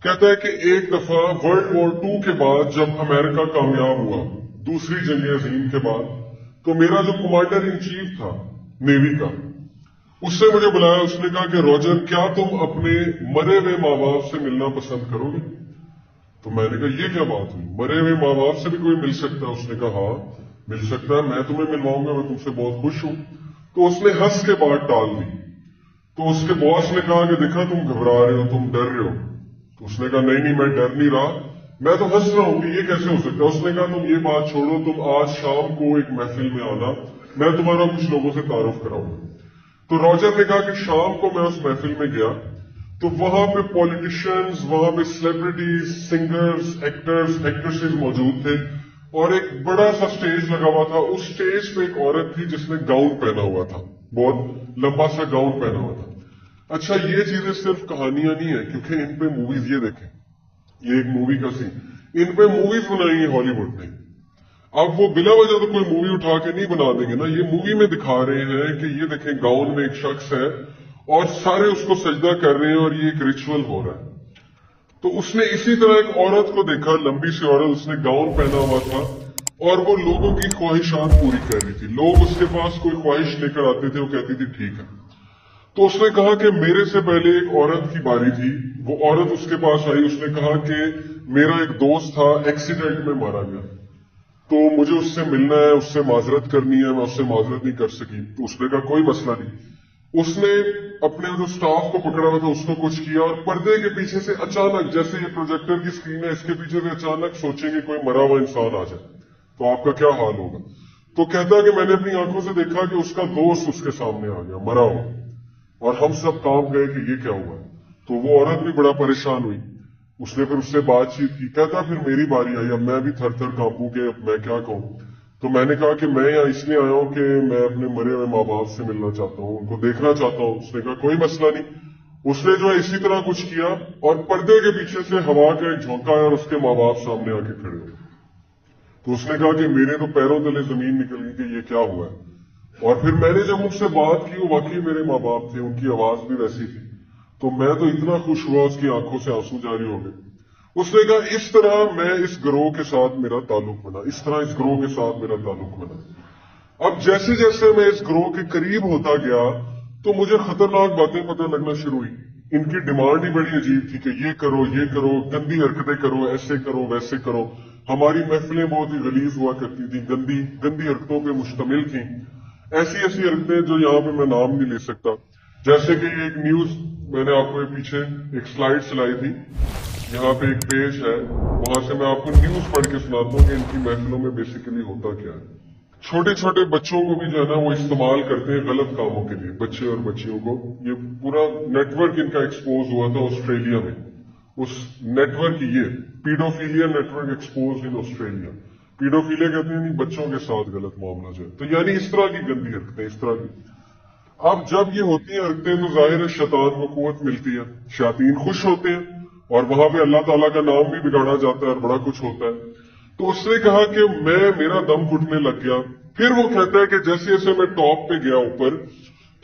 کہتا ہے کہ ایک دفعہ ورلڈ وار 2 کے بعد جب امریکہ کامیاب ہوا دوسری جنگ عظیم کے بعد، تو میرا جو کمانڈر ان چیف تھا نیوی کا، اس سے مجھے بلایا. اس نے کہا کہ روجر کیا تم اپنے مرے ہوئے ماں باپ سے ملنا پسند کرو گے؟ تو میں نے کہا یہ کیا بات ہوئی، مرے ہوئے ماں باپ سے بھی کوئی مل سکتا ہے؟ اس نے کہا ہاں مل سکتا ہے، میں تمہیں ملواؤں گا، میں تم سے بہت خوش ہوں. تو اس نے ہنس کے بات ٹال دی. تو اس کے باس نے کہا کہ دیکھا تم گھبرا رہے ہو، تم ڈر رہے ہو. تو اس نے کہا نہیں میں ڈر نہیں رہا، میں تو ہنس رہا ہوں کہ یہ کیسے ہو سکتا ہے. اس نے کہا تم یہ بات چھوڑو، تم آج شام کو ایک محفل میں آنا، میں تمہارا کچھ لوگوں سے تعارف کراؤں گا. تو روجر نے کہا کہ شام کو میں اس محفل میں گیا تو وہاں پہ پولیٹیشینز، وہاں پہ سیلیبریٹیز، سنگرز، ایکٹرز، ایکٹریسز موجود تھے، اور ایک بڑا سا سٹیج لگا ہوا تھا. اس سٹیج پہ ایک عورت تھی جس نے گاؤن پہنا ہوا تھا، بہت لمبا سا گاؤن پہنا ہوا تھا. اچھا یہ چیزیں صرف کہانیاں نہیں ہیں، کیونکہ ان پہ موویز، یہ دیکھیں یہ ایک مووی کا سین، ان پہ موویز بنائی ہیں ہالی ووڈ نے. اب وہ بلا وجہ تو کوئی مووی اٹھا کے نہیں بنا دیں گے نا. یہ مووی میں دکھا رہے ہیں کہ یہ دیکھیں گاؤن میں ایک شخص ہے اور سارے اس کو سجدہ کر رہے ہیں اور یہ ایک ریچول ہو رہا ہے. تو اس نے اسی طرح ایک عورت کو دیکھا، لمبی سی عورت، اس نے گاؤن پہنا ہوا تھا اور وہ لوگوں کی خواہشات پوری کر رہی تھی. لوگ اس کے پاس کوئی خواہش لے کر آتے تھے، وہ کہتی تھی ٹھیک ہے. تو اس نے کہا کہ میرے سے پہلے ایک عورت کی باری تھی. وہ عورت اس کے پاس آئی، اس نے کہا کہ میرا ایک دوست تھا، ایکسیڈنٹ میں مارا گیا، تو مجھے اس سے ملنا ہے، اس سے معذرت کرنی ہے، میں اس سے معذرت نہیں کر سکی. تو اس نے کہا کوئی مسئلہ نہیں. اس نے اپنے جو سٹاف کو پکڑا ہوا تھا اس کو کچھ کیا، اور پردے کے پیچھے سے اچانک، جیسے یہ پروجیکٹر کی اسکرین ہے، اس کے پیچھے سے اچانک سوچیں کہ کوئی مرا ہوا انسان آ جائے تو آپ کا کیا حال ہوگا. تو کہتا کہ میں نے اپنی آنکھوں سے دیکھا کہ اس کا دوست اس کے سامنے آ گیا مرا ہوا، اور ہم سب کام گئے کہ یہ کیا ہوا ہے. تو وہ عورت بھی بڑا پریشان ہوئی. उसने फिर उससे बातचीत की, कहता फिर मेरी बारी आई, अब मैं भी थर थर कांपू कि अब मैं क्या कहूं। तो मैंने कहा कि मैं यहाँ इसलिए आया हूं कि मैं अपने मरे हुए माँ बाप से मिलना चाहता हूं, उनको देखना चाहता हूं। उसने कहा कोई मसला नहीं। उसने जो है इसी तरह कुछ किया और पर्दे के पीछे से हवा का एक झोंका आया और उसके माँ बाप सामने आके खड़े हो। तो उसने कहा कि मेरे तो पैरों तले जमीन निकल गई कि ये क्या हुआ है। और फिर मैंने जब उनसे बात की, वो वाकई मेरे माँ बाप थे, उनकी आवाज भी वैसी थी। तो मैं तो इतना खुश हुआ, उसकी आंखों से आंसू जारी हो गए। उसने कहा इस तरह मैं इस ग्रोह के साथ मेरा ताल्लुक बना, इस तरह इस ग्रोह के साथ मेरा ताल्लुक बना। अब जैसे जैसे मैं इस ग्रोह के करीब होता गया तो मुझे खतरनाक बातें पता लगना शुरू हुई। इनकी डिमांड ही बड़ी अजीब थी कि ये करो, गंदी हरकतें करो, ऐसे करो, वैसे करो। हमारी महफिलें बहुत ही गलीज हुआ करती थी, गंदी गंदी हरकतों पे मुश्तमिल थी। ऐसी ऐसी हरकतें जो यहाँ पे मैं नाम नहीं ले सकता। जैसे कि एक न्यूज मैंने आपको पीछे एक स्लाइड चलाई थी, यहाँ पे एक पेज है, वहां से मैं आपको न्यूज पढ़ के सुनाता हूँ कि इनकी महफिलों में बेसिकली होता क्या है। छोटे छोटे बच्चों को भी जो है ना वो इस्तेमाल करते हैं गलत कामों के लिए, बच्चे और बच्चियों को। ये पूरा नेटवर्क इनका एक्सपोज हुआ था ऑस्ट्रेलिया में। उस नेटवर्क ये paedophilia network expose in Australia. Paedophilia कहते हैं बच्चों के साथ गलत मामला जो है, तो यानी इस तरह की गंदी हरकतें, इस तरह की। अब जब ये होती है हरकतें तो जाहिर है शैतान को कुव्वत मिलती है, शैतान खुश होते हैं और वहां पे अल्लाह ताला का नाम भी बिगाड़ा जाता है और बड़ा कुछ होता है। तो उसने कहा कि मेरा दम घुटने लग गया। फिर वो कहता है कि जैसे जैसे मैं टॉप पे गया ऊपर,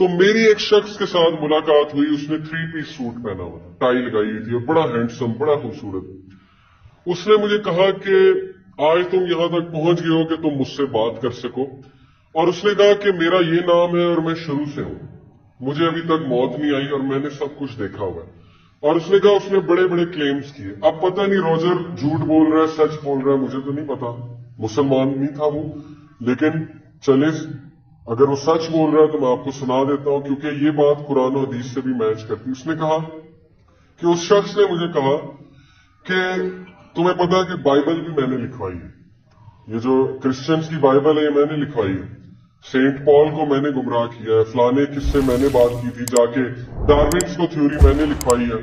तो मेरी एक शख्स के साथ मुलाकात हुई। उसने 3 पीस सूट पहना हुआ, टाई लगाई हुई थी और बड़ा हैंडसम, बड़ा खूबसूरत। उसने मुझे कहा कि आज तुम यहां तक पहुंच गए हो कि तुम मुझसे बात कर सको। और उसने कहा कि मेरा ये नाम है और मैं शुरू से हूं, मुझे अभी तक मौत नहीं आई और मैंने सब कुछ देखा हुआ है। और उसने कहा उसने बड़े बड़े क्लेम्स किए। अब पता नहीं रोजर झूठ बोल रहा है, सच बोल रहा है, मुझे तो नहीं पता, मुसलमान नहीं था वो। लेकिन चले, अगर वो सच बोल रहा है तो मैं आपको सुना देता हूं, क्योंकि ये बात कुरान और हदीस से भी मैच करती। उसने कहा कि उस शख्स ने मुझे कहा कि तुम्हें पता है कि बाइबल भी मैंने लिखवाई है, ये जो क्रिश्चियंस की बाइबल है ये मैंने लिखवाई है, सेंट पॉल को मैंने गुमराह किया है, फलाने किससे मैंने बात की थी जाके, डार्विन्स को थ्योरी मैंने लिखवाई है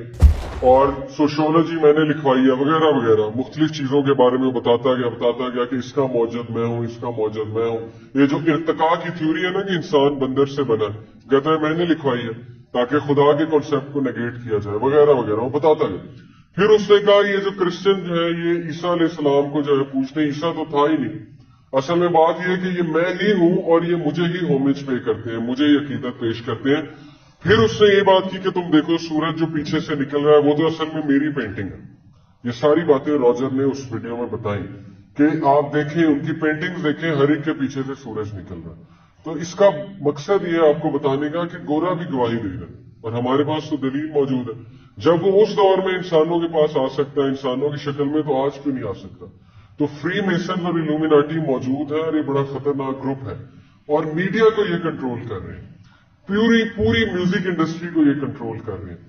और सोशियोलॉजी मैंने लिखवाई है, वगैरह वगैरह मुख्तलिफ चीजों के बारे में बताता गया कि इसका मौजूद मैं हूं, इसका मौजूद मैं हूं। ये जो इर्तिका की थ्योरी है ना कि इंसान बंदर से बना, कहता है मैंने लिखवाई है ताकि खुदा के कॉन्सेप्ट को नेगेट किया जाए, वगैरह वगैरह वो बताता गया। फिर उसने कहा ये जो क्रिश्चियन जो है ये ईसा अलैहिस्सलाम को जो है पूछते, ईसा तो था ही नहीं। असल में बात यह है कि ये मैं ही हूं और ये मुझे ही होमेज पे करते हैं, मुझे ये अकीदत पेश करते हैं। फिर उसने ये बात की कि तुम देखो सूरज जो पीछे से निकल रहा है वो तो असल में मेरी पेंटिंग है। ये सारी बातें रॉजर ने उस वीडियो में बताई कि आप देखें, उनकी पेंटिंग्स देखें, हर एक के पीछे से सूरज निकल रहा है। तो इसका मकसद ये आपको बताने का कि गोरा भी गवाही देगा और हमारे पास तो दलील मौजूद है। जब वो उस दौर में इंसानों के पास आ सकता है इंसानों की शक्ल में, तो आज क्यों नहीं आ सकता। तो फ्री मेसन और इल्यूमिनाटी मौजूद है और ये बड़ा खतरनाक ग्रुप है और मीडिया को ये कंट्रोल कर रहे हैं, पूरी म्यूजिक इंडस्ट्री को ये कंट्रोल कर रहे हैं।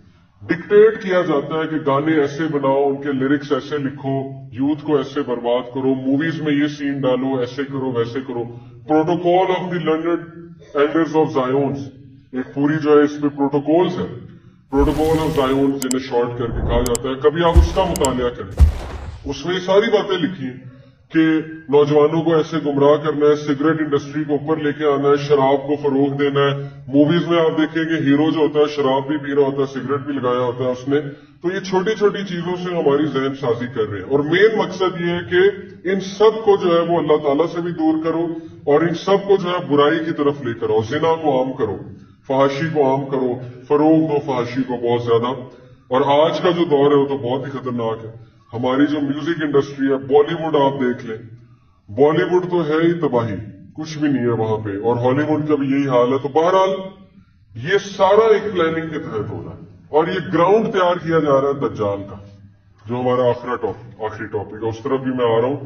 डिक्टेट किया जाता है कि गाने ऐसे बनाओ, उनके लिरिक्स ऐसे लिखो, यूथ को ऐसे बर्बाद करो, मूवीज में ये सीन डालो, ऐसे करो वैसे करो। Protocol of the learned elders of Zions, एक पूरी जो है इसमें प्रोटोकॉल्स है, प्रोटोकॉल ऑफ जायोन्स जिन्हें शॉर्ट करके कहा जाता है। कभी आप उसका मुतालिया करें, उसमें सारी बातें लिखी कि नौजवानों को ऐसे गुमराह करना है, सिगरेट इंडस्ट्री को ऊपर लेके आना है, शराब को फरोग देना है। मूवीज में आप देखेंगे हीरो जो होता है शराब भी पी रहा होता है, सिगरेट भी लगाया होता है उसने। तो ये छोटी छोटी चीजों से हमारी जहन साजी कर रहे हैं और मेन मकसद ये है कि इन सब को जो है वो अल्लाह ताला से भी दूर करो और इन सब को जो है बुराई की तरफ लेकर आओ। जिना को आम करो, फहाशी को आम करो, फरोग दो फहाशी को बहुत ज्यादा। और आज का जो दौर है वो तो बहुत ही खतरनाक है। हमारी जो म्यूजिक इंडस्ट्री है, बॉलीवुड आप देख लें, बॉलीवुड तो है ही तबाही, कुछ भी नहीं है वहां पे, और हॉलीवुड का भी यही हाल है। तो बहरहाल ये सारा एक प्लानिंग के तहत हो रहा है और ये ग्राउंड तैयार किया जा रहा है दज्जाल का, जो हमारा आखिरी टॉपिक है, उस तरफ भी मैं आ रहा हूं।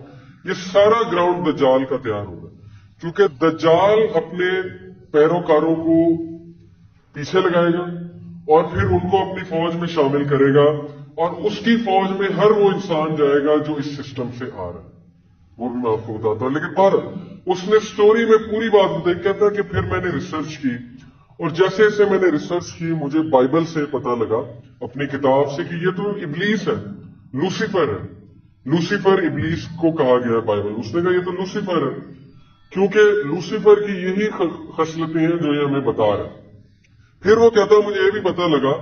ये सारा ग्राउंड दज्जाल का तैयार हो रहा है क्योंकि दज्जाल अपने पैरोकारों को पीछे लगाएगा और फिर उनको अपनी फौज में शामिल करेगा और उसकी फौज में हर वो इंसान जाएगा जो इस सिस्टम से आ रहा है। वो भी मैं आपको बताता हूं। लेकिन पर उसने स्टोरी में पूरी बात बताई। कहता है कि फिर मैंने रिसर्च की और जैसे जैसे मैंने रिसर्च की मुझे बाइबल से पता लगा, अपनी किताब से, कि ये तो इब्लीस है, लूसीफर है। लूसीफर इब्लीस को कहा गया है बाइबल, उसने कहा ये तो लूसीफर है, क्योंकि लूसीफर की यही खसलतें हैं जो ये हमें बता रहा है। फिर वो कहता मुझे ये भी पता लगा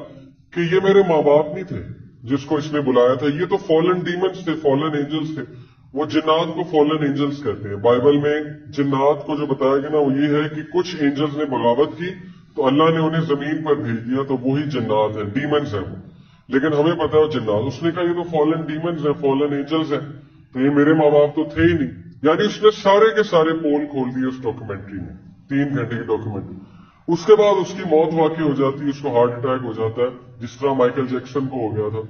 कि ये मेरे माँ बाप नहीं थे जिसको इसने बुलाया था, ये तो फॉलन डीमंस थे, फॉलन एंजल्स थे। वो जिन्नात को फॉलन एंजल्स कहते हैं। बाइबल में जिन्नात को जो बताया गया ना वो ये है कि कुछ एंजल्स ने बगावत की तो अल्लाह ने उन्हें जमीन पर भेज दिया, तो वही जिन्नात है, डीमंस है वो। लेकिन हमें पता है जिन्नात, उसने कहा ये तो फॉलन डीमंस है, फॉलन एंजल्स है, तो ये मेरे माँ बाप तो थे ही नहीं। यानी उसने सारे के सारे पोल खोल दिए उस डॉक्यूमेंट्री में, 3 घंटे की डॉक्यूमेंट्री। उसके बाद उसकी मौत वाकई हो जाती है, उसको हार्ट अटैक हो जाता है, जिस तरह माइकल जैक्सन को हो गया था।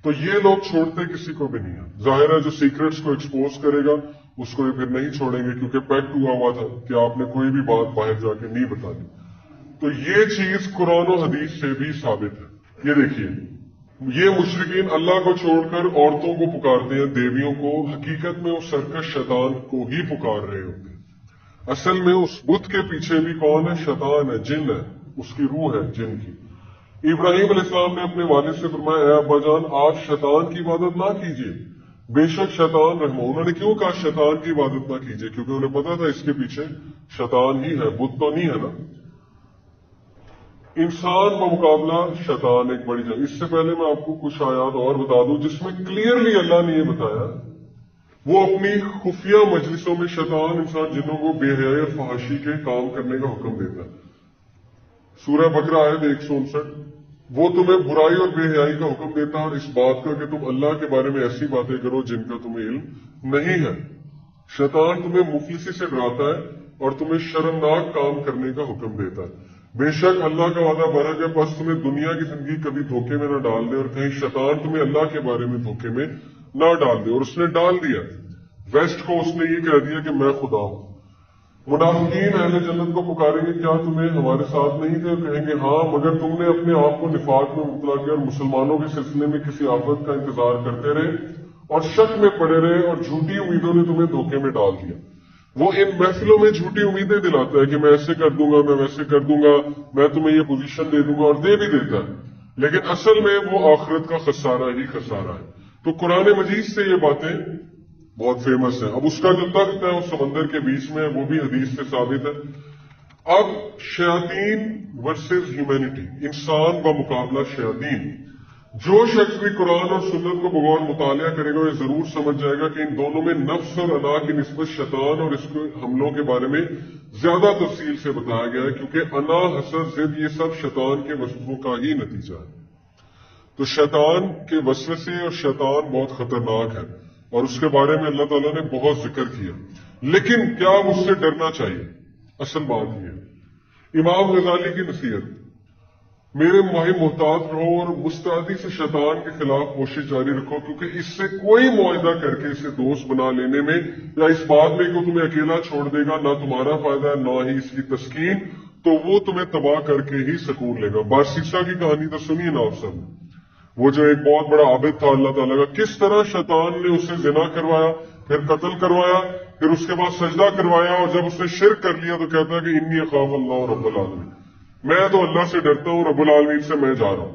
तो ये लोग छोड़ते किसी को भी नहीं है। जाहिर है जो सीक्रेट्स को एक्सपोज करेगा उसको ये फिर नहीं छोड़ेंगे, क्योंकि पैक्ट हुआ था कि आपने कोई भी बात बाहर जाके नहीं बतानी। तो ये चीज कुरान और हदीस से भी साबित है। ये देखिए, ये मुशरिकीन अल्लाह को छोड़कर औरतों को पुकारते हैं, देवियों को। हकीकत में उस सरकश शैतान को ही पुकार रहे होते हैं। असल में उस बुत के पीछे भी कौन है? शैतान है, जिन है, उसकी रूह है जिन की। इब्राहिम अलैहिस्सलाम ने अपने वालिद से फरमाया, ऐ अब्बा जान आप शैतान की इबादत ना कीजिए, बेशक शैतान रहमा। उन्होंने क्यों कहा शैतान की इबादत ना कीजिए? क्योंकि उन्हें पता था इसके पीछे शैतान ही है, बुत तो नहीं है ना। इंसान का मुकाबला शैतान एक बड़ी जगह। इससे पहले मैं आपको कुछ आयात और बता दूं जिसमें क्लियरली अल्लाह ने यह बताया, वो अपनी खुफिया मजलिसों में शैतान इंसान जिन्हों को बेहयाई और फहाशी के काम करने का हुक्म देता है। सूरह बकरा आयत 159, वो तुम्हें बुराई और बेहयाई का हुक्म देता है और इस बात का कि तुम अल्लाह के बारे में ऐसी बातें करो जिनका तुम्हें इल्म नहीं है। शैतान तुम्हें मुफलिसी से डराता है और तुम्हें शर्मनाक काम करने का हुक्म देता है। बेशक अल्लाह का वादा बना कि बस तुम्हें दुनिया की जिंदगी कभी धोखे में न डाल दे और कहीं शैतान तुम्हें अल्लाह के बारे में धोखे में न डाल दे। और उसने डाल दिया, वेस्ट को उसने ये कह दिया कि मैं खुदा हूं। मुनाफिकीन अहले जन्नत को पुकारेंगे, क्या तुम्हें हमारे साथ नहीं थे? कहेंगे हाँ, मगर तुमने अपने आप को निफाक में मुबतला किया और मुसलमानों के सिलसिले में किसी आफत का इंतजार करते रहे और शक में पड़े रहे और झूठी उम्मीदों ने तुम्हें धोखे में डाल दिया। वो इन महफिलों में झूठी उम्मीदें दिलाता है कि मैं ऐसे कर दूंगा, मैं वैसे कर दूंगा, मैं तुम्हें ये पोजीशन दे दूंगा, और दे भी देता है, लेकिन असल में वो आखिरत का खसारा ही खसारा है। तो कुरान मजीद से ये बातें बहुत फेमस है। अब उसका जो तख्त है वो समंदर के बीच में है, वो भी हदीस से साबित है। अब शयातीन वर्सेस ह्यूमैनिटी, इंसान का मुकाबला शयातीन। जो शख्स भी कुरान और सुन्नत को बगौर मुतालिया करेगा ये जरूर समझ जाएगा कि इन दोनों में नफ्स और अना की निस्बत शैतान और इसके हमलों के बारे में ज्यादा तफसील से बताया गया है, क्योंकि अना, हसद, जिद ये सब शैतान के वसवसों का ही नतीजा है। तो शैतान के वसवसे और शैतान बहुत खतरनाक है और उसके बारे में अल्लाह ताला ने बहुत जिक्र किया। लेकिन क्या उससे डरना चाहिए? असल बात यह है, इमाम गजाली की नसीहत, मेरे भाई मोहतात रहो और मुस्तैदी से शैतान के खिलाफ कोशिश जारी रखो, क्योंकि इससे कोई मुआहिदा करके इसे दोस्त बना लेने में या इस बात में कि तुम्हें अकेला छोड़ देगा, ना तुम्हारा फायदा है ना ही इसकी तस्कीन, तो वो तुम्हें तबाह करके ही सकून लेगा। बारसीसा की कहानी तो सुनिए ना आप सब। वो जो एक बहुत बड़ा आबिद था अल्लाह ताला का, किस तरह शैतान ने उसे जिना करवाया, फिर कत्ल करवाया, फिर उसके बाद सजदा करवाया, और जब उसने शिर्क कर लिया तो कहता है कि इन्नी अखाफ अल्लाह रब्बुल आलमीन, मैं तो अल्लाह से डरता हूं, रब्बुल आलमीन से मैं जा रहा हूं।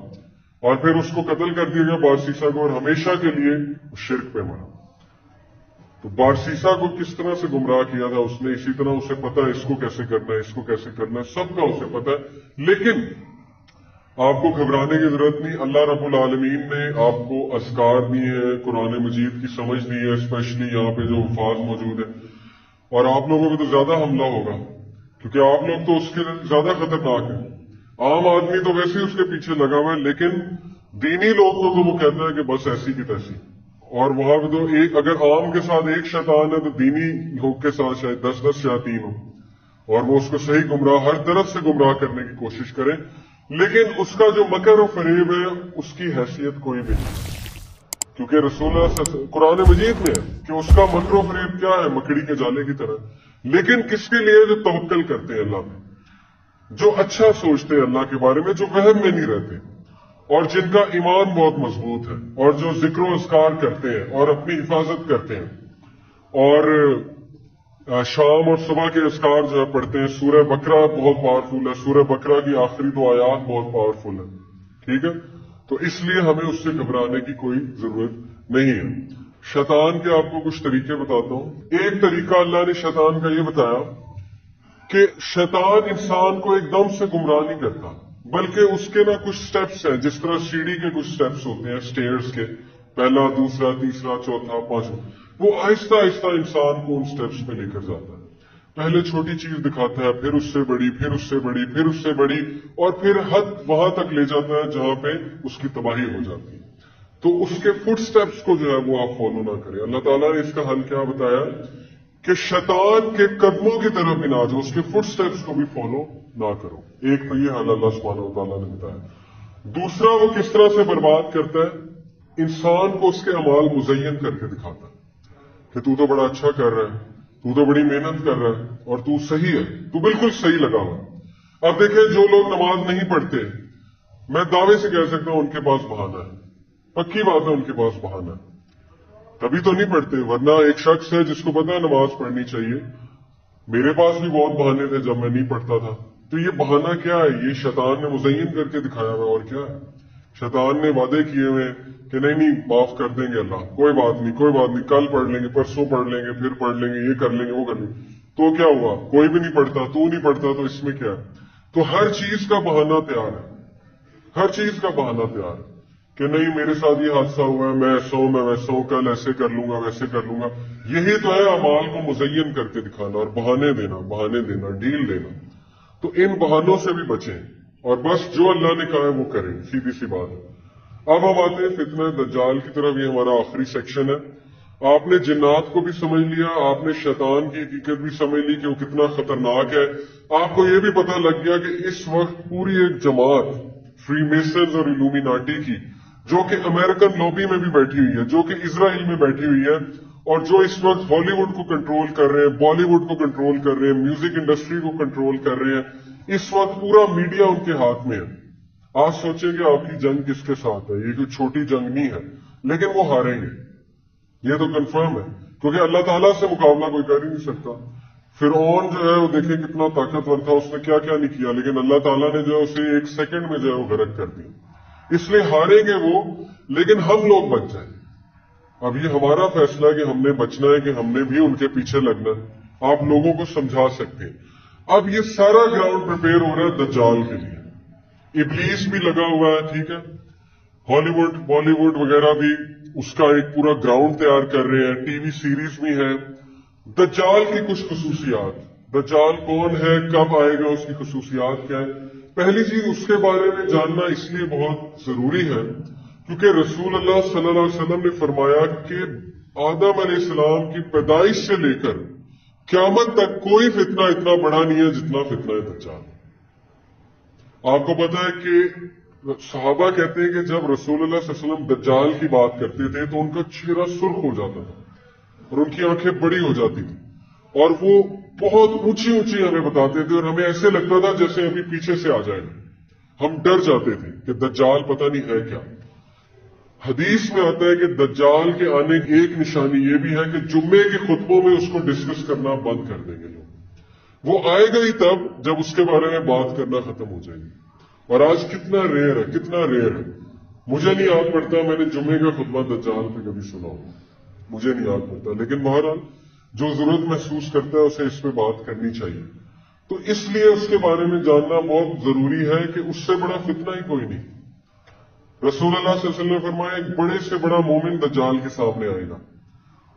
और फिर उसको कत्ल कर दिया गया बारसीसा को, और हमेशा के लिए शिर्क पे मरा। तो बारसीसा को किस तरह से गुमराह किया था उसने, इसी तरह उसे पता है इसको कैसे करना है, इसको कैसे करना है, सबका उसे पता है। लेकिन आपको घबराने की जरूरत नहीं। अल्लाह रब्बुल आलमीन ने आपको अस्कार दिए हैं, कुरान मजीद की समझ दी है, स्पेशली यहाँ पे जो अल्फाज मौजूद है। और आप लोगों पे तो ज्यादा हमला होगा, क्योंकि आप लोग तो उसके ज्यादा खतरनाक हैं। आम आदमी तो वैसे ही उसके पीछे लगा हुआ है, लेकिन दीनी लोग तो वो कहता है कि बस ऐसी की तैसी। और वहां पे तो एक, अगर आम के साथ एक शैतान है तो दीनी लोग के साथ शायद 10-10 शैतान हो, और वो उसको सही गुमराह, हर तरफ से गुमराह करने की कोशिश करें। लेकिन उसका जो मकर और फरेब है उसकी हैसियत कोई भी नहीं, क्योंकि रसूल कुरान मजीद में है कि उसका मकर और फरेब क्या है, मकड़ी के जाले की तरह। लेकिन किसके लिए? जो तवक्कल करते हैं अल्लाह में, जो अच्छा सोचते हैं अल्लाह के बारे में, जो वहम में नहीं रहते, और जिनका ईमान बहुत मजबूत है, और जो जिक्र अस्कार करते हैं और अपनी हिफाजत करते हैं, और शाम और सुबह के अस्कार जो है पढ़ते हैं। सूरह बकरा बहुत पावरफुल है, सूरह बकरा की आखिरी 2 आयात बहुत पावरफुल है, ठीक है। तो इसलिए हमें उससे घबराने की कोई जरूरत نہیں ہے. شیطان کے آپ کو کچھ طریقے بتاتا ہوں. ایک طریقہ اللہ نے شیطان کا یہ بتایا کہ شیطان انسان کو ایک دم سے گمراہ نہیں کرتا، بلکہ اس کے نا کچھ سٹیپس ہیں، جس طرح سیڑھی کے کچھ سٹیپس ہوتے ہیں سٹیئرز کے، پہلا، دوسرا، تیسرا، چوتھا، پانچواں. وہ آہستہ آہستہ انسان کو ان سٹیپس پہ لے کر جاتا ہے. پہلے چھوٹی چیز دکھاتا ہے، پھر اس سے بڑی، پھر اس سے بڑی، پھر اس سے بڑی، اور پھر حد وہاں تک لے جاتا ہے جہاں پہ اس کی تباہی ہو جاتی ہے. تو اس کے فٹ سٹیپس کو جو ہے وہ آپ فالو نہ کریں. اللہ تعالیٰ نے اس کا حل کیا بتایا کہ شیطان کے قدموں کی طرف بھی نہ جاؤ، اس کے فٹ سٹیپس کو بھی فالو نہ کرو. ایک تو یہ حل اللہ سبحانہ و تعالیٰ نے بتایا. دوسرا وہ کس طرح سے برباد کرتا ہے، انسان کو اس کے اعمال مزین کر کے دکھاتا ہے کہ تو بڑا اچھا کر رہا ہے، تو بڑی محنت کر رہا ہے، اور تو صحیح ہے، تو بالکل صحیح لگا ہوا. اب دیکھیں جو لوگ نماز نہیں پڑھتے، میں دعوے سے کہہ سکتا ہوں ان کے پاس بہانہ ہے، پکی بات ہے ان کے پاس بہانہ ہے، تبھی تو نہیں پڑھتے. ورنہ ایک شخص ہے جس کو پتا ہے نماز پڑھنی چاہیے. میرے پاس بھی بہت بہانے تھے جب میں نہیں پڑھتا تھا. تو یہ بہانہ کیا ہے؟ یہ شیطان نے مزین کر کے دکھایا ہوا. اور کیا ہے؟ شیطان نے وعدے کیے ہوئے کہ نہیں معاف کر دیں گے اللہ، کوئی بات نہیں، کوئی بات نہیں، کل پڑھ لیں گے، پرسوں پڑھ لیں گے، پھر پڑھ لیں گے، یہ کر لیں گے، وہ کر لیں گے. تو کیا ہوا؟ کوئی بھی نہیں پڑھتا، تو نہیں پڑھتا، تو اس میں کیا ہے؟ تو ہر چیز کا بہانہ تیار ہے، ہر چیز کا بہانہ تیار ہے کہ نہیں میرے ساتھ یہ حادثہ ہوا ہے، میں ایسا ہوں، میں ویسا ہوں، کل ایسے کر لوں گا، ویسے کر لوں گا. یہی تو ہے اعمال کو مزین کر کے دکھانا اور بہانے دینا، ڈھیل دینا. تو ان بہانوں سے بھی بچیں اور بس جو اللہ نے کہا ہے وہ کریں. سیدھی سی بات ہے. اب ہم آتے ہیں فتنہ دجال کی طرف. یہ ہمارا آخری سیکشن ہے. آپ نے جنات کو بھی سمجھ لیا، آپ نے شیطان کی حقیقت بھی سمجھ لی کہ وہ کتنا خطرناک ہے. آپ کو یہ بھی پتہ لگ گیا کہ اس وقت پوری ایک جماعت فری میسنز اور الومیناٹی کی، جو کہ امریکن لابی میں بھی بیٹھی ہوئی ہے، جو کہ اسرائیل میں بیٹھی ہوئی ہے، اور جو اس وقت ہالی ووڈ کو کنٹرول کر رہے ہیں، بالی ووڈ کو کنٹرول کر رہے ہیں، میوزک انڈسٹری کو کنٹرول کر رہے ہیں. اس وقت پورا میڈیا ان کے ہاتھ میں ہے. آج سوچیں گے آپ کی جنگ کس کے ساتھ ہے. یہ کوئی چھوٹی جنگ نہیں ہے، لیکن وہ ہاریں گے، یہ تو کنفرم ہے، کیونکہ اللہ تعالیٰ سے مقابلہ کوئی کر ہی نہیں سکتا. فرعون جو ہے وہ دیکھیں کتنا طاقتور تھا، اس نے کیا کیا نہیں کیا، لیکن اللہ تعالیٰ نے جو ہے اسے ایک سیکنڈ میں جو ہے وہ غرق کر دی. اس لیے ہاریں گے وہ، لیکن ہم لوگ بچ جائیں. اب یہ ہمارا فیصلہ ہے کہ ہم نے بچنا ہے، کہ ہم نے بھی ان کے پیچھے لگنا ہے. آپ لوگوں کو سمجھا سکتے ہیں. اب یہ سارا گراؤنڈ پریپیئر ہو رہا ہے دجال کے لیے. ابلیس بھی لگا ہوا ہے، ٹھیک ہے، ہالی ووڈ، بالی ووڈ وغیرہ بھی اس کا ایک پورا گراؤنڈ تیار کر رہے ہیں. ٹی وی سیریز بھی ہے. دجال کی کچھ خصوصیات، دجال کون ہے، کب آئے گا، اس کی خصوصیات کیا ہے. پہلی چیز اس کے بارے میں جاننا اس لیے بہت ضروری ہے کیونکہ رسول اللہ صلی اللہ علیہ وسلم نے فرمایا کہ آدم علیہ السلام کی پیدائش سے لے کر قیامت تک کوئی فتنہ اتنا بڑا نہیں ہے جتنا فتنہ دجال. آپ کو پتا ہے کہ صحابہ کہتے ہیں کہ جب رسول اللہ صلی اللہ علیہ وسلم دجال کی بات کرتے تھے تو ان کا چہرہ سرخ ہو جاتا تھا اور ان کی آنکھیں بڑی ہو جاتی تھی، اور وہ بہت اونچی اونچی ہمیں بتاتے تھے، اور ہمیں ایسے لگتا تھا جیسے ابھی پیچھے سے آ جائیں گے. ہم ڈر جاتے تھے کہ دجال پتہ نہیں ہے کیا. حدیث میں آتا ہے کہ دجال کے آنے کی ایک نشانی یہ بھی ہے کہ جمعے کے خطبوں میں اس کو ڈسکس کرنا بند کر دیں گے لوگ. وہ آئے گا ہی تب جب اس کے بارے میں بات کرنا ختم ہو جائے گی. اور آج کتنا ریئر ہے، کتنا ریئر ہے. مجھے نہیں یاد پڑتا میں نے جمعے کا خطبہ دجال پہ کبھی سنا ہو، مجھے نہیں یاد پڑتا. لیکن بہرحال جو ضرورت محسوس کرتا ہے اسے اس پہ بات کرنی چاہیے. تو اس لیے اس کے بارے میں جاننا بہت ضروری ہے کہ اس سے بڑا فتنہ ہی کوئی نہیں. رسول اللہ صلی اللہ علیہ وسلم نے فرمایا ایک بڑے سے بڑا مومن دجال کے سامنے آئے گا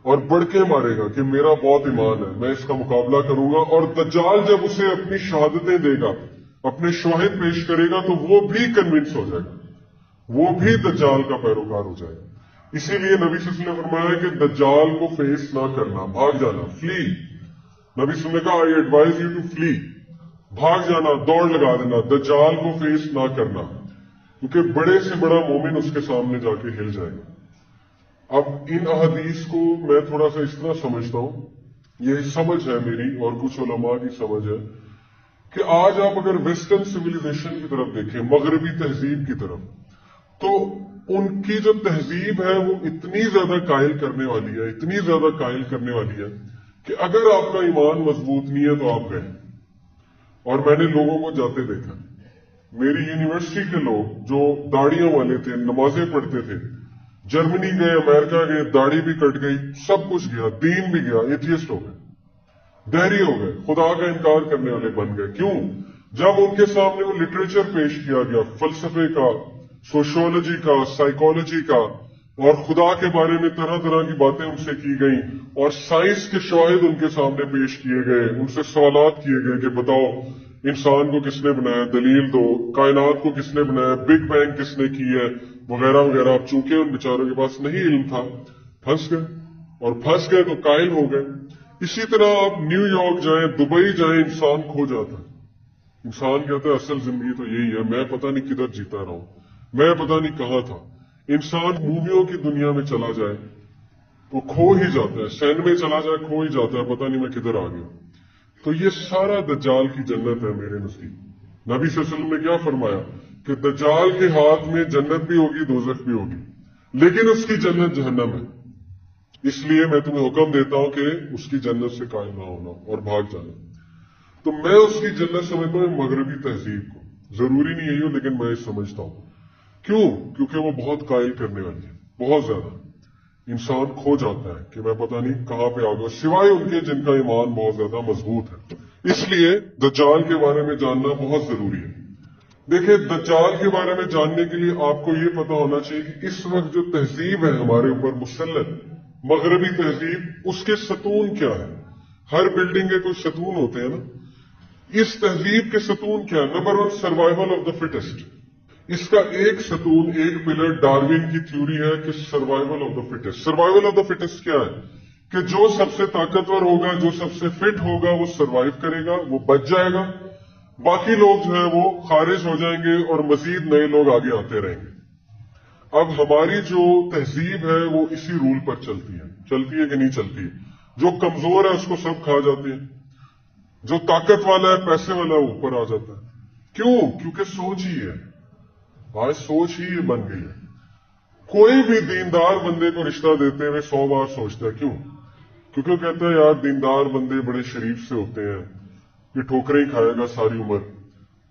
اور بڑھ کے مارے گا کہ میرا بہت ایمان ہے، میں اس کا مقابلہ کروں گا. اور دجال جب اسے اپنی شہادتیں دے گا، اپنے شواہد پیش کرے گا، تو وہ بھی کنونس ہو جائے گا، وہ بھی دجال کا پیروکار ہو جائے گا. اسی لیے نبی صلی اللہ علیہ وسلم نے فرمایا کہ دجال کو فیس نہ کرنا، بھاگ جانا، فلی. نبی صلی اللہ علیہ وسلم نے کہا آئی ایڈوائز یو ٹو فلی، بھاگ جانا، دوڑ لگا دینا، دجال کو فیس نہ کرنا، کیونکہ بڑے سے بڑا مومن اس کے سامنے جا کے ہل جائے گا. اب ان احادیث کو میں تھوڑا سا اس طرح سمجھتا ہوں، یہ سمجھ ہے میری اور کچھ علماء کی سمجھ ہے، کہ آج آپ اگر ویسٹرن سویلائزیشن کی طرف دیکھیں، مغربی تہذیب کی طرف، تو ان کی جو تہذیب ہے وہ اتنی زیادہ قائل کرنے والی ہے، اتنی زیادہ قائل کرنے والی ہے کہ اگر آپ کا ایمان مضبوط نہیں ہے تو آپ گئے. اور میں نے لوگوں کو جاتے دیکھا، میری یونیورسٹی کے لوگ جو داڑیوں والے تھے، نمازیں پڑھتے تھے، जर्मनी गए, अमेरिका गए, दाढ़ी भी कट गई, सब कुछ गया, दीन भी गया, एथियस्ट हो गए, देहरी हो गए, खुदा का इनकार करने वाले बन गए। क्यों? जब उनके सामने वो लिटरेचर पेश किया गया, फलसफे का, सोशियोलॉजी का, साइकोलॉजी का, और खुदा के बारे में तरह तरह की बातें उनसे की गई, और साइंस के शवाहिद उनके सामने पेश किए गए, उनसे सवालात किए गए कि बताओ इंसान को किसने बनाया, दलील दो, कायनात को किसने बनाया, बिग बैंग किसने की है, वगैरह वगैरह। अब चूंकि उन बेचारों के पास नहीं इल्म था, फंस गए, और फंस गए तो कायल हो गए। इसी तरह आप न्यूयॉर्क जाएं, दुबई जाएं, इंसान खो जाता है। इंसान कहता है असल जिंदगी तो यही है, मैं पता नहीं किधर जीता रहा हूं, मैं पता नहीं कहां था। इंसान मूवियों की दुनिया में चला जाए तो खो ही जाता है, सैन में चला जाए खो ही जाता है, पता नहीं मैं किधर आ गया। तो ये सारा दज्जाल की जन्नत है मेरे नजदीक। नबी सल्लल्लाहु अलैहि वसल्लम ने क्या फरमाया कि दज्जाल के हाथ में जन्नत भी होगी, दोज़ख भी होगी, लेकिन उसकी जन्नत जहन्नम है। इसलिए मैं तुम्हें हुक्म देता हूं कि उसकी जन्नत से कायल ना होना और भाग जाना। तो मैं उसकी जन्नत समझता हूं मगरबी तहजीब को, जरूरी नहीं यही हो, लेकिन मैं समझता हूं। क्यों? क्योंकि वो बहुत कायल करने वाली है, बहुत ज्यादा। इंसान खो जाता है कि मैं पता नहीं कहां पे आ गया, सिवाय उनके जिनका ईमान बहुत ज्यादा मजबूत है। इसलिए दज्जाल के बारे में जानना बहुत जरूरी है। देखिए, दज्जाल के बारे में जानने के लिए आपको ये पता होना चाहिए कि इस वक्त जो तहजीब है हमारे ऊपर मुसल्लत, मगरबी तहजीब, उसके सतून क्या है। हर बिल्डिंग के कुछ सतून होते हैं ना, इस तहजीब के सतून क्या है? Number 1, survival of the fittest. इसका एक सतून, एक पिलर डार्विन की थ्योरी है कि survival of the fittest. Survival of the fittest क्या है? कि जो सबसे ताकतवर होगा, जो सबसे फिट होगा, वो सर्वाइव करेगा, वो बच जाएगा, बाकी लोग जो है वो खारिज हो जाएंगे और मजीद नए लोग आगे आते रहेंगे। अब हमारी जो तहजीब है वो इसी रूल पर चलती है कि नहीं चलती है? जो कमजोर है उसको सब खा जाते हैं, जो ताकत वाला है, पैसे वाला है, ऊपर आ जाता है। क्यों? क्योंकि सोच ही है, आज सोच ही ये बन गई है। कोई भी दीनदार बंदे को रिश्ता देते हुए 100 बार सोचता है। क्यों? क्योंकि वो कहता है यार दीनदार बंदे बड़े शरीफ से होते हैं, ये ठोकरें ही खाएगा सारी उम्र,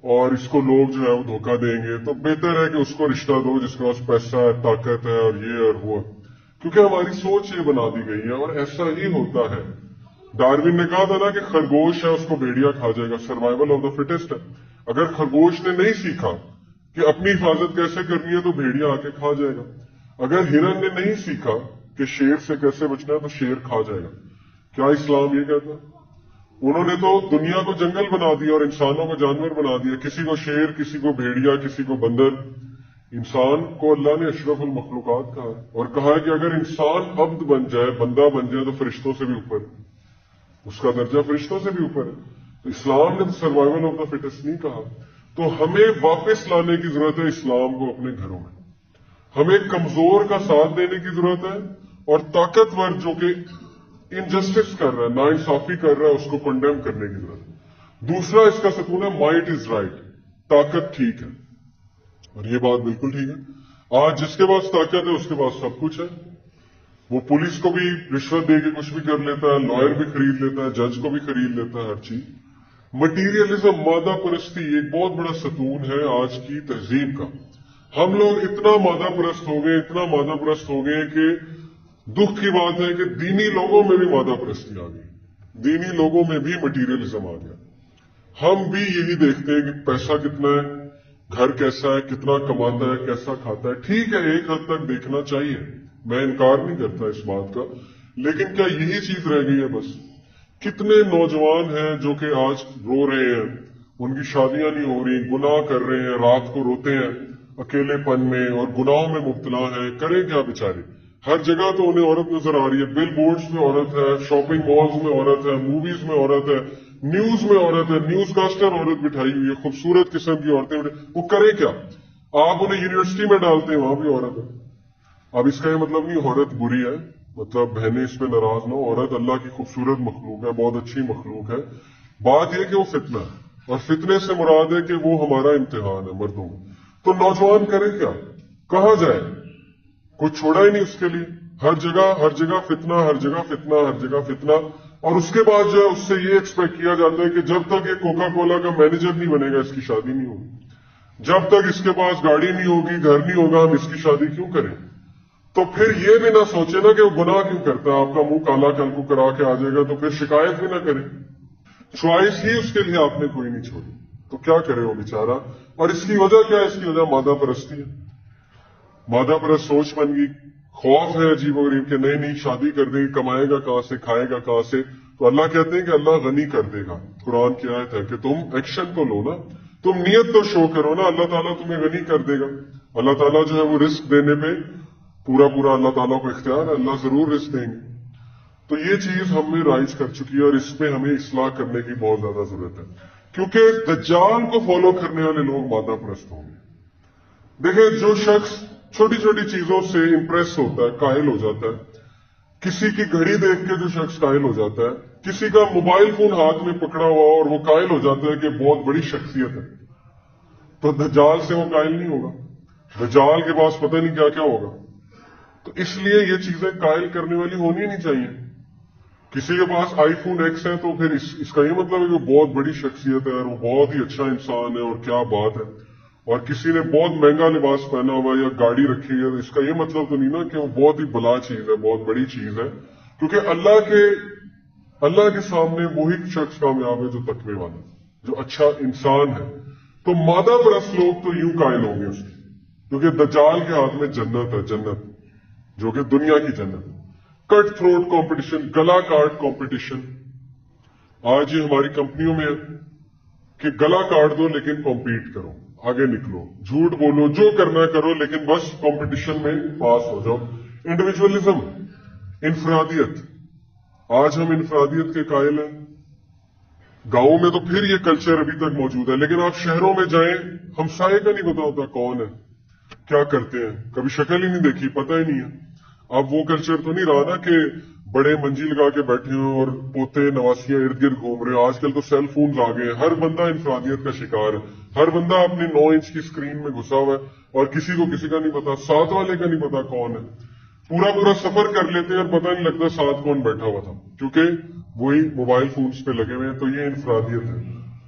और इसको लोग जो है वो धोखा देंगे, तो बेहतर है कि उसको रिश्ता दो जिसके पास पैसा है, ताकत है, और ये और वो। क्योंकि हमारी सोच ये बना दी गई है, और ऐसा ही होता है। डार्विन ने कहा था ना कि खरगोश है उसको भेड़िया खा जाएगा, सर्वाइवल ऑफ द फिटेस्ट है। अगर खरगोश ने नहीं सीखा कि अपनी हिफाजत कैसे करनी है तो भेड़िया आके खा जाएगा। अगर हिरन ने नहीं सीखा कि शेर से कैसे बचना है तो शेर खा जाएगा। क्या इस्लाम ये कहता है? उन्होंने तो दुनिया को जंगल बना दिया और इंसानों को जानवर बना दिया, किसी को शेर, किसी को भेड़िया, किसी को बंदर। इंसान को अल्लाह ने अशरफुल मखलूकात कहा है, और कहा है कि अगर इंसान अब्द बन जाए, बंदा बन जाए, तो फरिश्तों से भी ऊपर, उसका दर्जा फरिश्तों से भी ऊपर है। तो इस्लाम ने तो सर्वाइवल ऑफ द फिटेस्ट नहीं कहा। तो हमें वापस लाने की जरूरत है इस्लाम को अपने घरों में। हमें कमजोर का साथ देने की जरूरत है, और ताकतवर जो कि इनजस्टिस कर रहा है, नाइंसाफी कर रहा है, उसको कंडेम करने की जरूरत है। दूसरा इसका सतून है माइट इज राइट, ताकत ठीक है, और ये बात बिल्कुल ठीक है। आज जिसके पास ताकत है उसके पास सब कुछ है। वो पुलिस को भी रिश्वत दे के कुछ भी कर लेता है, लॉयर भी खरीद लेता है, जज को भी खरीद लेता है, हर चीज। मटीरियलिज्म, मादा परस्ती, एक बहुत बड़ा सतून है आज की तहजीब का। हम लोग इतना मादा परस्त हो गए, इतना मादा परस्त हो गए कि दुख की बात है कि दीनी लोगों में भी मादा परस्ती आ गई, दीनी लोगों में भी मटीरियलिज्म आ गया। हम भी यही देखते हैं कि पैसा कितना है, घर कैसा है, कितना कमाता है, कैसा खाता है। ठीक है, एक हद तक देखना चाहिए, मैं इनकार नहीं करता इस बात का, लेकिन क्या यही चीज रह गई है बस? कितने नौजवान हैं जो कि आज रो रहे हैं, उनकी शादियां नहीं हो रही, गुनाह कर रहे हैं, रात को रोते हैं अकेलेपन में और गुनाहों में मुब्तला हैं। करें क्या बेचारे? हर जगह तो उन्हें औरत नजर आ रही है, बिल बोर्ड्स में औरत है, शॉपिंग मॉल्स में औरत है, मूवीज में औरत है, न्यूज में औरत है, न्यूज कास्टर औरत बिठाई हुई है, खूबसूरत किस्म की औरतें। वो करे क्या? आप उन्हें यूनिवर्सिटी में डालते हैं, वहां भी औरत है। अब इसका ये मतलब नहीं औरत बुरी है, मतलब बहनें इस पे नाराज ना हो, औरत अल्लाह की खूबसूरत मखलूक है, बहुत अच्छी मखलूक है। बात यह कि वो फितना है, और फितने से मुराद है कि वो हमारा इम्तिहान है मर्दों में। तो नौजवान करे क्या? कहां जाए? कुछ छोड़ा ही नहीं उसके लिए। हर जगह फितना, हर जगह फितना, हर जगह फितना। और उसके बाद जो है उससे ये एक्सपेक्ट किया जाता है कि जब तक ये कोका कोला का मैनेजर नहीं बनेगा इसकी शादी नहीं होगी, जब तक इसके पास गाड़ी नहीं होगी, घर नहीं होगा, हम इसकी शादी क्यों करें? تو پھر یہ بھی نہ سوچے نا کہ وہ گناہ کیوں کرتا ہے، آپ کا منہ کالا کل کو کرا کے آ جائے گا تو پھر شکایت بھی نہ کرے. چوائس ہی اس کے لیے آپ نے کوئی نہیں چھوڑی، تو کیا کرے وہ بیچارہ. اور اس کی وجہ کیا ہے؟ اس کی وجہ مادہ پرستی ہے. مادہ پرست سوچ بن گئی، خوف ہے عجیب و غریب کہ نہیں شادی کر دے گی، کمائے گا کہاں سے، کھائے گا کہاں سے. تو اللہ کہتے ہیں کہ اللہ غنی کر دے گا. قرآن کی آیت ہے کہ تم ایکشن تو لو نا، تم نیت تو شو کرو نا، اللہ تعالیٰ تمہیں غنی کر دے گا. اللہ تعالیٰ جو ہے وہ رزق دینے پہ پورا اللہ تعالیٰ کو اختیار ہے، اللہ ضرور رزق دیں گے. تو یہ چیز ہم میں رائج کر چکی ہے اور اس پہ ہمیں اصلاح کرنے کی بہت زیادہ ضرورت ہے، کیونکہ دجال کو فالو کرنے والے لوگ مادہ پرست ہوں گے. دیکھیں، جو شخص چھوٹی چھوٹی چیزوں سے امپریس ہوتا ہے، قائل ہو جاتا ہے، کسی کی گھڑی دیکھ کے جو شخص قائل ہو جاتا ہے، کسی کا موبائل فون ہاتھ میں پکڑا ہوا اور وہ قائل ہو جاتا ہے کہ بہت بڑی شخصیت ہے، تو دجال سے وہ قائل نہیں ہوگا. دجال کے پاس پتہ نہیں کیا کیا ہوگا. تو اس لیے یہ چیزیں قائل کرنے والی ہونی نہیں چاہیے. کسی کے پاس آئی فون ایکس ہے تو پھر اس کا یہ مطلب ہے کہ وہ بہت بڑی شخصیت ہے اور وہ بہت ہی اچھا انسان ہے اور کیا بات ہے. اور کسی نے بہت مہنگا لباس پہنا ہوا یا گاڑی رکھی ہے، اس کا یہ مطلب تو نہیں نا کہ وہ بہت ہی بلا چیز ہے، بہت بڑی چیز ہے. کیونکہ اللہ کے سامنے وہی شخص کامیاب ہے جو تقوی والا، جو اچھا انسان ہے. تو مادہ پرست لوگ تو یوں قائل ہوں گے اس کی، کیونکہ دجال کے ہاتھ میں جنت ہے، جنت جو کہ دنیا کی جنت ہے. کٹ تھروٹ کمپٹیشن، گلا کاٹ کمپٹیشن آج یہ ہماری کمپنیوں میں ہے کہ گلا کاٹ دو لیکن کمپیٹ کرو، آگے نکلو، جھوٹ بولو، جو کرنا کرو لیکن بس کمپٹیشن میں پاس ہو جاؤ. انڈیویجولزم، انفرادیت، آج ہم انفرادیت کے قائل ہیں. گاؤں میں تو پھر یہ کلچر ابھی تک موجود ہے، لیکن آپ شہروں میں جائیں، ہمسائے کا نہیں پتا ہوتا کون ہے، کیا کرتے ہیں، کبھی شکل ہی نہیں دیکھی، پتہ ہی نہیں ہے. اب وہ کلچر تو نہیں رہا نا کہ بڑے منجی لگا کے بیٹھے ہوں اور پوتے نواسیاں ارد گرد گھوم رہے ہیں. آج کل تو سیل فونز آ گئے ہیں، ہر بندہ انفرادیت کا شکار ہے، ہر بندہ اپنی 9 انچ کی اسکرین میں گھسا ہوا ہے اور کسی کو کسی کا نہیں پتا، ساتھ والے کا نہیں پتا کون ہے. پورا سفر کر لیتے ہیں اور پتہ نہیں لگتا ساتھ کون بیٹھا ہوا تھا، کیونکہ وہی موبائل فونز پہ لگے ہوئے ہیں. تو یہ انفرادیت ہے.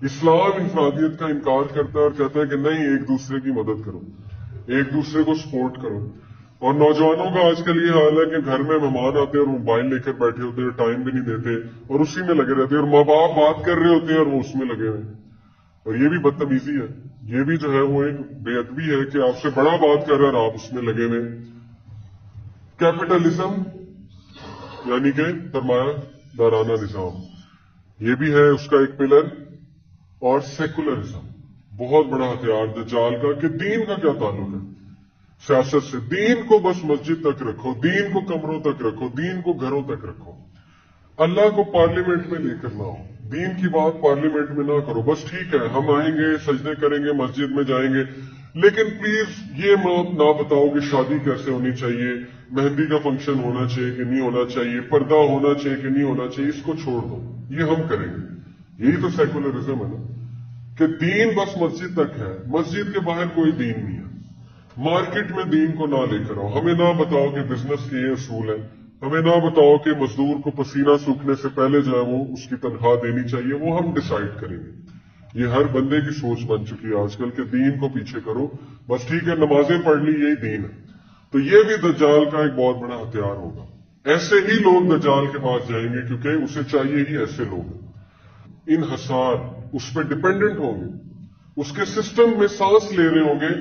اسلام انفرادیت کا انکار کرتا ہے اور کہتا ہے کہ نہیں، ایک دوسرے کی مدد کرو، ایک دوسرے کو سپورٹ کرو. اور نوجوانوں کا آج کل یہ حال ہے کہ گھر میں مہمان آتے ہیں اور موبائل لے کر بیٹھے ہوتے ہیں، ٹائم بھی نہیں دیتے اور اسی میں لگے رہتے ہیں، اور ماں باپ بات کر رہے ہوتے ہیں اور وہ اس میں لگے ہوئے ہیں. اور یہ بھی بدتمیزی ہے، یہ بھی جو ہے وہ ایک بے ادبی ہے کہ آپ سے بڑا بات کر رہا ہے اور آپ اس میں لگے ہوئے. کیپٹلزم یعنی کہ سرمایہ دارانہ نظام، یہ بھی ہے اس کا ایک پلر. اور سیکولرزم، بہت بڑا ہتھیار دجال کا، کہ دین کا کیا تعلق ہے سیاست سے. دین کو بس مسجد تک رکھو، دین کو کمروں تک رکھو، دین کو گھروں تک رکھو. اللہ کو پارلیمنٹ میں لے کر نہ ہو، دین کی بات پارلیمنٹ میں نہ کرو. بس ٹھیک ہے، ہم آئیں گے، سجدے کریں گے، مسجد میں جائیں گے، لیکن پلیز یہ نہ بتاؤ کہ شادی کیسے ہونی چاہیے، مہندی کا فنکشن ہونا چاہیے کہ نہیں ہونا چاہیے، پردہ ہونا چاہیے کہ نہیں ہونا چاہیے، اس کو چھوڑ دو، یہ ہم کریں گے. یہی تو سیکولرزم ہے نا، کہ دین بس مسجد تک ہے، مسجد کے باہر کوئی دین نہیں ہے. مارکیٹ میں دین کو نہ لے کر آؤ. ہمیں نہ بتاؤ کہ بزنس کے یہ اصول ہیں، ہمیں نہ بتاؤ کہ مزدور کو پسینہ سوکھنے سے پہلے جو ہے وہ اس کی تنخواہ دینی چاہیے، وہ ہم ڈیسائیڈ کریں گے. یہ ہر بندے کی سوچ بن چکی ہے آج کل کہ دین کو پیچھے کرو، بس ٹھیک ہے نمازیں پڑھ لی، یہی دین ہے. تو یہ بھی دجال کا ایک بہت بڑا ہتھیار ہوگا. ایسے ہی لوگ دجال کے پاس جائیں گے کیونکہ اسے چاہیے ہی ایسے لوگ. انحصار، اس پہ ڈپینڈنٹ ہوں گے، اس کے سسٹم میں سانس لے رہے ہوں گے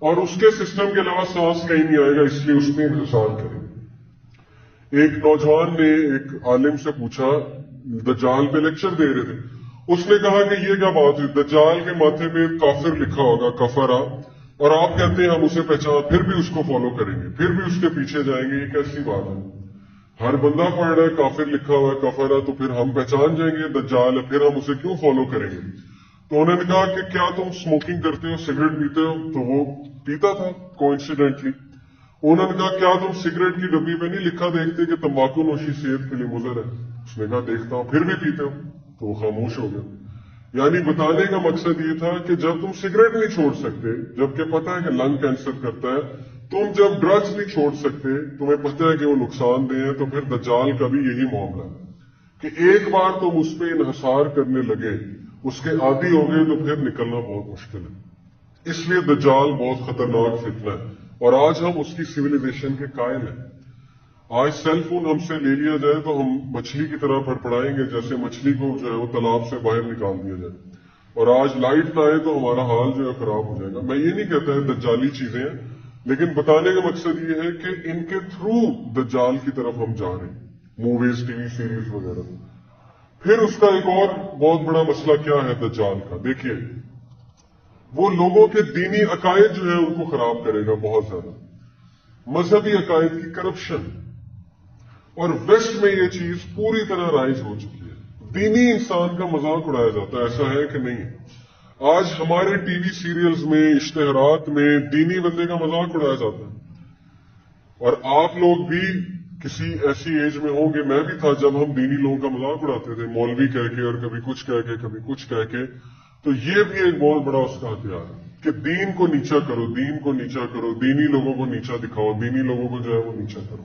اور اس کے سسٹم کے علاوہ سانس کہیں نہیں آئے گا، اس لیے اس میں انحصار کریں گے. ایک نوجوان نے ایک عالم سے پوچھا، دجال پہ لیکچر دے رہے تھے، اس نے کہا کہ یہ کیا بات ہے، دجال کے ماتھے پہ کافر لکھا ہوگا، کفرا، اور آپ کہتے ہیں ہم اسے پہچان، پھر بھی اس کو فالو کریں گے، پھر بھی اس کے پیچھے جائیں گے، یہ کیسی بات ہے؟ ہر بندہ پڑھ رہا ہے کافر لکھا ہوا ہے، کفرا، تو پھر ہم پہچان جائیں گے دجال ہے، پھر ہم اسے کیوں فالو کریں گے؟ تو انہوں نے کہا کہ کیا تم اسموکنگ کرتے ہو، سگریٹ پیتے ہو؟ تو وہ پیتا تھا کوئنسیڈنٹلی. انہوں نے کہا کیا تم سگریٹ کی ڈبی پہ نہیں لکھا دیکھتے کہ تمباکو نوشی صحت کے لیے مضر ہے؟ اس نے کہا دیکھتا ہوں. پھر بھی پیتے ہو؟ تو وہ خاموش ہو گیا. یعنی بتانے کا مقصد یہ تھا کہ جب تم سگریٹ نہیں چھوڑ سکتے، جبکہ پتہ ہے کہ لنگ کینسر کرتا ہے، تم جب ڈرگز نہیں چھوڑ سکتے، تمہیں پتہ ہے کہ وہ نقصان دہ ہیں، تو پھر دجال کا بھی یہی معاملہ ہے کہ ایک بار تم اس پہ انحصار کرنے لگے، اس کے عادی ہو گئے، تو پھر نکلنا بہت مشکل ہے. اس لیے دجال بہت خطرناک فتنہ ہے. اور آج ہم اس کی سویلائزیشن کے قائل ہیں. آج سیل فون ہم سے لے لیا جائے تو ہم مچھلی کی طرح پڑپڑائیں گے جیسے مچھلی کو جو ہے وہ تالاب سے باہر نکال دیا جائے. اور آج لائٹ نہ آئے تو ہمارا حال جو ہے خراب ہو جائے گا. میں یہ نہیں کہتا ہے دجالی چیزیں ہیں، لیکن بتانے کا مقصد یہ ہے کہ ان کے تھرو دجال کی طرف ہم جا رہے ہیں، موویز، ٹی وی سیریز وغیرہ. پھر اس کا ایک اور بہت بڑا مسئلہ کیا ہے دجال کا؟ دیکھیے، وہ لوگوں کے دینی عقائد جو ہے ان کو خراب کرے گا بہت زیادہ. مذہبی عقائد کی کرپشن، اور ویسٹ میں یہ چیز پوری طرح رائج ہو چکی ہے. دینی انسان کا مذاق اڑایا جاتا ہے، ایسا ہے کہ نہیں؟ آج ہمارے ٹی وی سیریلز میں، اشتہارات میں دینی بندے کا مذاق اڑایا جاتا ہے. اور آپ لوگ بھی کسی ایسی ایج میں ہوں گے، میں بھی تھا، جب ہم دینی لوگوں کا مذاق اڑاتے تھے، مولوی کہہ کے اور کبھی کچھ کہہ کے کبھی کچھ کہہ کے. تو یہ بھی ایک بہت بڑا اس کا ہتھیار ہے کہ دین کو نیچا کرو، دین کو نیچا کرو، دینی لوگوں کو نیچا دکھاؤ، دینی لوگوں کو جو ہے وہ نیچا کرو.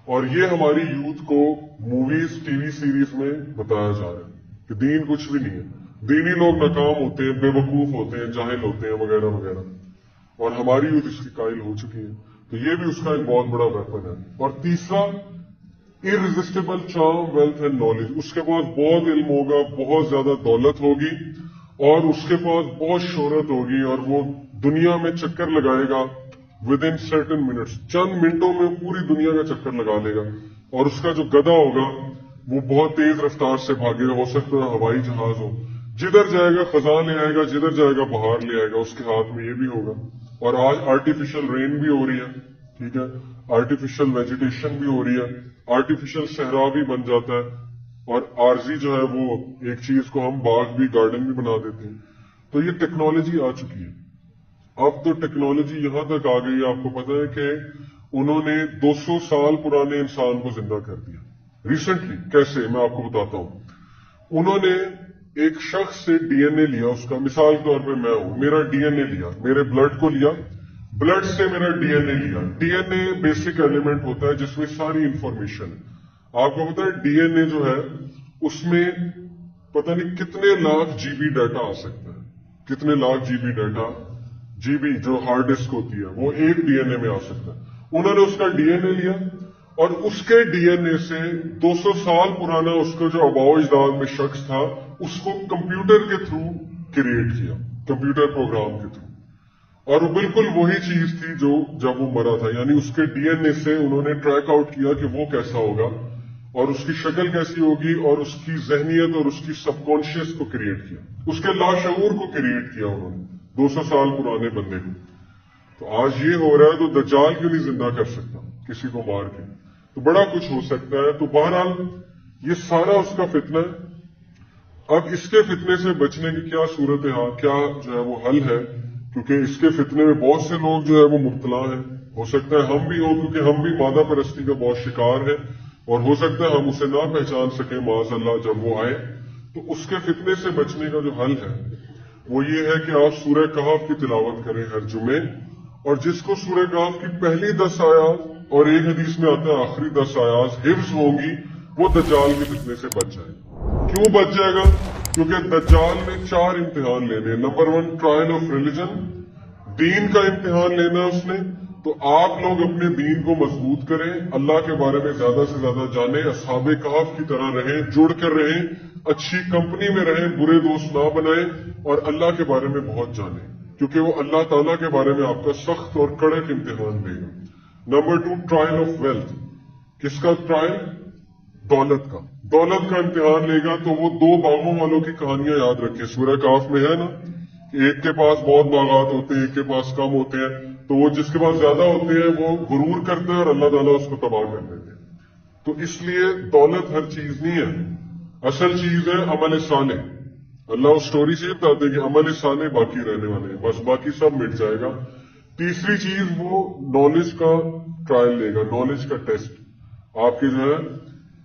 اور یہ ہماری یوتھ کو موویز، ٹی وی سیریز میں بتایا جا رہا ہے کہ دین کچھ بھی نہیں ہے، دینی لوگ ناکام ہوتے ہیں، بے وقوف ہوتے ہیں، جاہل ہوتے ہیں، وغیرہ وغیرہ. اور ہماری یوتھ اس کی قائل ہو چکی ہے. تو یہ بھی اس کا ایک بہت بڑا ویپن ہے. اور تیسرا، irresistible charm, wealth and knowledge. اس کے پاس بہت علم ہوگا، بہت زیادہ دولت ہوگی، اور اس کے پاس بہت شہرت ہوگی، اور وہ دنیا میں چکر لگائے گا ود ان سرٹن منٹس. چند منٹوں میں پوری دنیا کا چکر لگا لے گا. اور اس کا جو گدھا ہوگا وہ بہت تیز رفتار سے بھاگے گا، ہو سکتا ہے ہوائی جہاز ہو. جدھر جائے گا خزاں لے آئے گا، جدھر جائے گا بہار لے آئے گا. اس کے ہاتھ میں یہ بھی ہوگا. اور آج آرٹیفیشل رین بھی ہو رہی ہے، ٹھیک ہے، آرٹیفیشل ویجیٹیشن بھی ہو رہی ہے، آرٹیفیشل صحرا بھی بن جاتا ہے، اور عارضی جو ہے وہ ایک چیز کو ہم باغ بھی، گارڈن بھی بنا دیتے ہیں. تو یہ ٹیکنالوجی آ چکی ہے. اب تو ٹیکنالوجی یہاں تک آ گئی، آپ کو پتا ہے کہ انہوں نے 200 سال پرانے انسان کو زندہ کر دیا ریسنٹلی. کیسے؟ میں آپ کو بتاتا ہوں. انہوں نے ایک شخص سے ڈی این اے لیا، اس کا مثال کے طور پہ میں ہوں، میرا ڈی این اے لیا، میرے بلڈ کو لیا، بلڈ سے میرا ڈی این اے لیا. D N A basic element ہوتا ہے جس میں ساری انفارمیشن ہے. آپ کو پتا ہے ڈی این اے جو ہے اس میں پتہ نہیں کتنے لاکھ جی بی ڈیٹا آ سکتا ہے، کتنے lakh G B data, G B جو ہارڈ ڈسک ہوتی ہے وہ ایک ڈی این اے میں آ سکتا ہے. انہوں نے اس کا ڈی این اے لیا، اور اس کے ڈی این اے سے 200 سال پرانا اس کا جو آباء و اجداد میں شخص تھا اس کو کمپیوٹر کے تھرو کریٹ کیا، کمپیوٹر پروگرام کے تھرو. اور وہ بالکل وہی چیز تھی جو جب وہ مرا تھا. یعنی اس کے ڈی این اے سے انہوں نے ٹریک آؤٹ کیا کہ وہ کیسا ہوگا، اور اس کی شکل کیسی ہوگی، اور اس کی ذہنیت اور اس کی سب کانشیس کو کریٹ کیا، اس کے لاشعور کو کریٹ کیا انہوں نے 200 سال پرانے بندے کو. تو آج یہ ہو رہا ہے تو دجال کیوں نہیں زندہ کر سکتا کسی کو مار کے؟ تو بڑا کچھ ہو سکتا ہے. تو بہرحال یہ سارا اس کا فتنہ ہے. اب اس کے فتنے سے بچنے کی کیا صورت ہے، کیا جو ہے وہ حل ہے؟ کیونکہ اس کے فتنے میں بہت سے لوگ جو ہے وہ مبتلا ہیں. ہو سکتا ہے ہم بھی ہوں، کیونکہ ہم بھی مادہ پرستی کا بہت شکار ہیں، اور ہو سکتا ہے ہم اسے نہ پہچان سکیں معاذ اللہ جب وہ آئے. تو اس کے فتنے سے بچنے کا جو حل ہے وہ یہ ہے کہ آپ سورہ کہف کی تلاوت کریں ہر جمعے، اور جس کو سورہ کہف کی پہلی 10 آیات اور ایک حدیث میں آتا ہے آخری 10 آیات حفظ ہوں گی، وہ دجال کے فتنے سے بچ جائے. کیوں بچ جائے گا؟ کیونکہ دجال نے 4 امتحان لینے. نمبر 1 ٹرائل آف ریلیجن، دین کا امتحان لینا اس نے. تو آپ لوگ اپنے دین کو مضبوط کریں، اللہ کے بارے میں زیادہ سے زیادہ جانیں، اصحاب کہف کی طرح رہیں، جڑ کر رہیں، اچھی کمپنی میں رہیں، برے دوست نہ بنائیں، اور اللہ کے بارے میں بہت جانیں، کیونکہ وہ اللہ تعالیٰ کے بارے میں آپ کا سخت اور کڑک امتحان لے گا. Number 2 trial of wealth. کس کا ٹرائل؟ دولت کا. دولت کا امتحان لے گا. تو وہ 2 باغوں والوں کی کہانیاں یاد رکھیں، سورہ کہف میں ہے نا، کہ ایک کے پاس بہت باغات ہوتے ہیں، ایک کے پاس کم ہوتے ہیں. تو وہ جس کے پاس زیادہ ہوتے ہیں وہ غرور کرتے ہیں اور اللہ تعالیٰ اس کو تباہ کر دیتے ہیں. تو اس لیے دولت ہر چیز نہیں ہے، اصل چیز ہے عمل صالح. اللہ اس سٹوری سے یہ بتاتے ہیں کہ عمل صالح باقی رہنے والے ہیں، بس باقی سب مٹ جائے گا. تیسری چیز وہ نالج کا ٹرائل لے گا، نالج کا ٹیسٹ. آپ کے جو ہے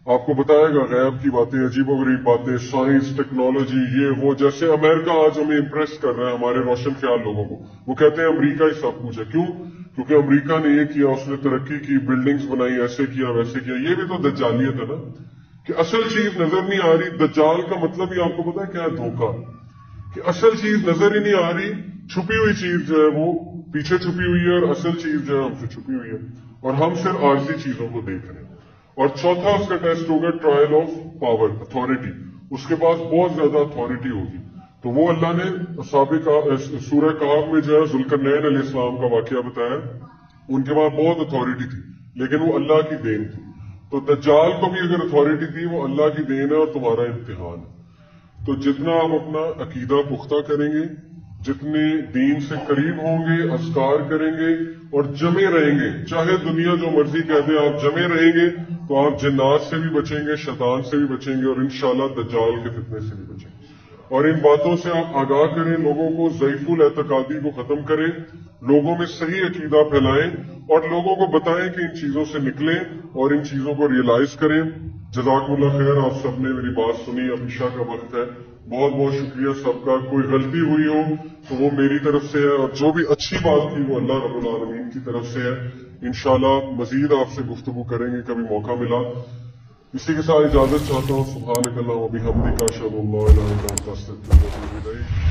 آپ کو بتائے گا غیب کی باتیں، عجیب و غریب باتیں، سائنس، ٹیکنالوجی، یہ وہ. جیسے امریکہ آج ہمیں امپریس کر رہا ہے، ہمارے روشن خیال لوگوں کو. وہ کہتے ہیں امریکہ ہی سب کچھ ہے. کیوں؟ کیونکہ امریکہ نے یہ کیا، اس نے ترقی کی، بلڈنگز بنائی، ایسے کیا ویسے کیا. یہ بھی تو دجالیت ہے نا، کہ اصل چیز نظر نہیں آ رہی. دجال کا مطلب ہی آپ کو پتا ہے کیا ہے؟ دھوکہ. کہ اصل چیز نظر ہی نہیں آ رہی, چھپی ہوئی چیز جو ہے وہ پیچھے چھپی ہوئی ہے اور اصل چیز جو ہے ہم سے چھپی ہوئی ہے, اور ہم صرف عارضی چیزوں کو دیکھ رہے ہیں. اور چوتھا اس کا ٹیسٹ ہوگا ٹرائل آف پاور, اتھارٹی. اس کے پاس بہت زیادہ اتھارٹی ہوگی. تو وہ اللہ نے سورہ کہف میں جو ہے ذوالقرنین علیہ السلام کا واقعہ بتایا, ان کے پاس بہت اتھارٹی تھی لیکن وہ اللہ کی دین تھی. تو دجال کو بھی اگر اتھارٹی تھی وہ اللہ کی دین ہے اور تمہارا امتحان ہے. تو جتنا آپ اپنا عقیدہ پختہ کریں گے, جتنے دین سے قریب ہوں گے, اذکار کریں گے اور جمے رہیں گے, چاہے دنیا جو مرضی کہہ دے, آپ جمے رہیں گے تو آپ جنات سے بھی بچیں گے, شیطان سے بھی بچیں گے اور انشاءاللہ دجال کے فتنے سے بھی بچیں گے. اور ان باتوں سے آپ آگاہ کریں, لوگوں کو ضعیف الاعتقادی کو ختم کریں, لوگوں میں صحیح عقیدہ پھیلائیں اور لوگوں کو بتائیں کہ ان چیزوں سے نکلیں اور ان چیزوں کو ریئلائز کریں. جزاکم اللہ خیر. آپ سب نے میری بات سنی, اب عشاء کا وقت ہے. بہت بہت شکریہ سب کا. کوئی غلطی ہوئی ہو تو وہ میری طرف سے ہے, اور جو بھی اچھی بات تھی وہ اللہ رب العالمین کی طرف سے ہے. انشاءاللہ مزید آپ سے گفتگو کریں گے کبھی موقع ملا. اسی کے ساتھ اجازت چاہتا ہوں. سبحانک اللہم و بحمدک اشہد ان لا الہ الا انت استغفرک و اتوب الیک.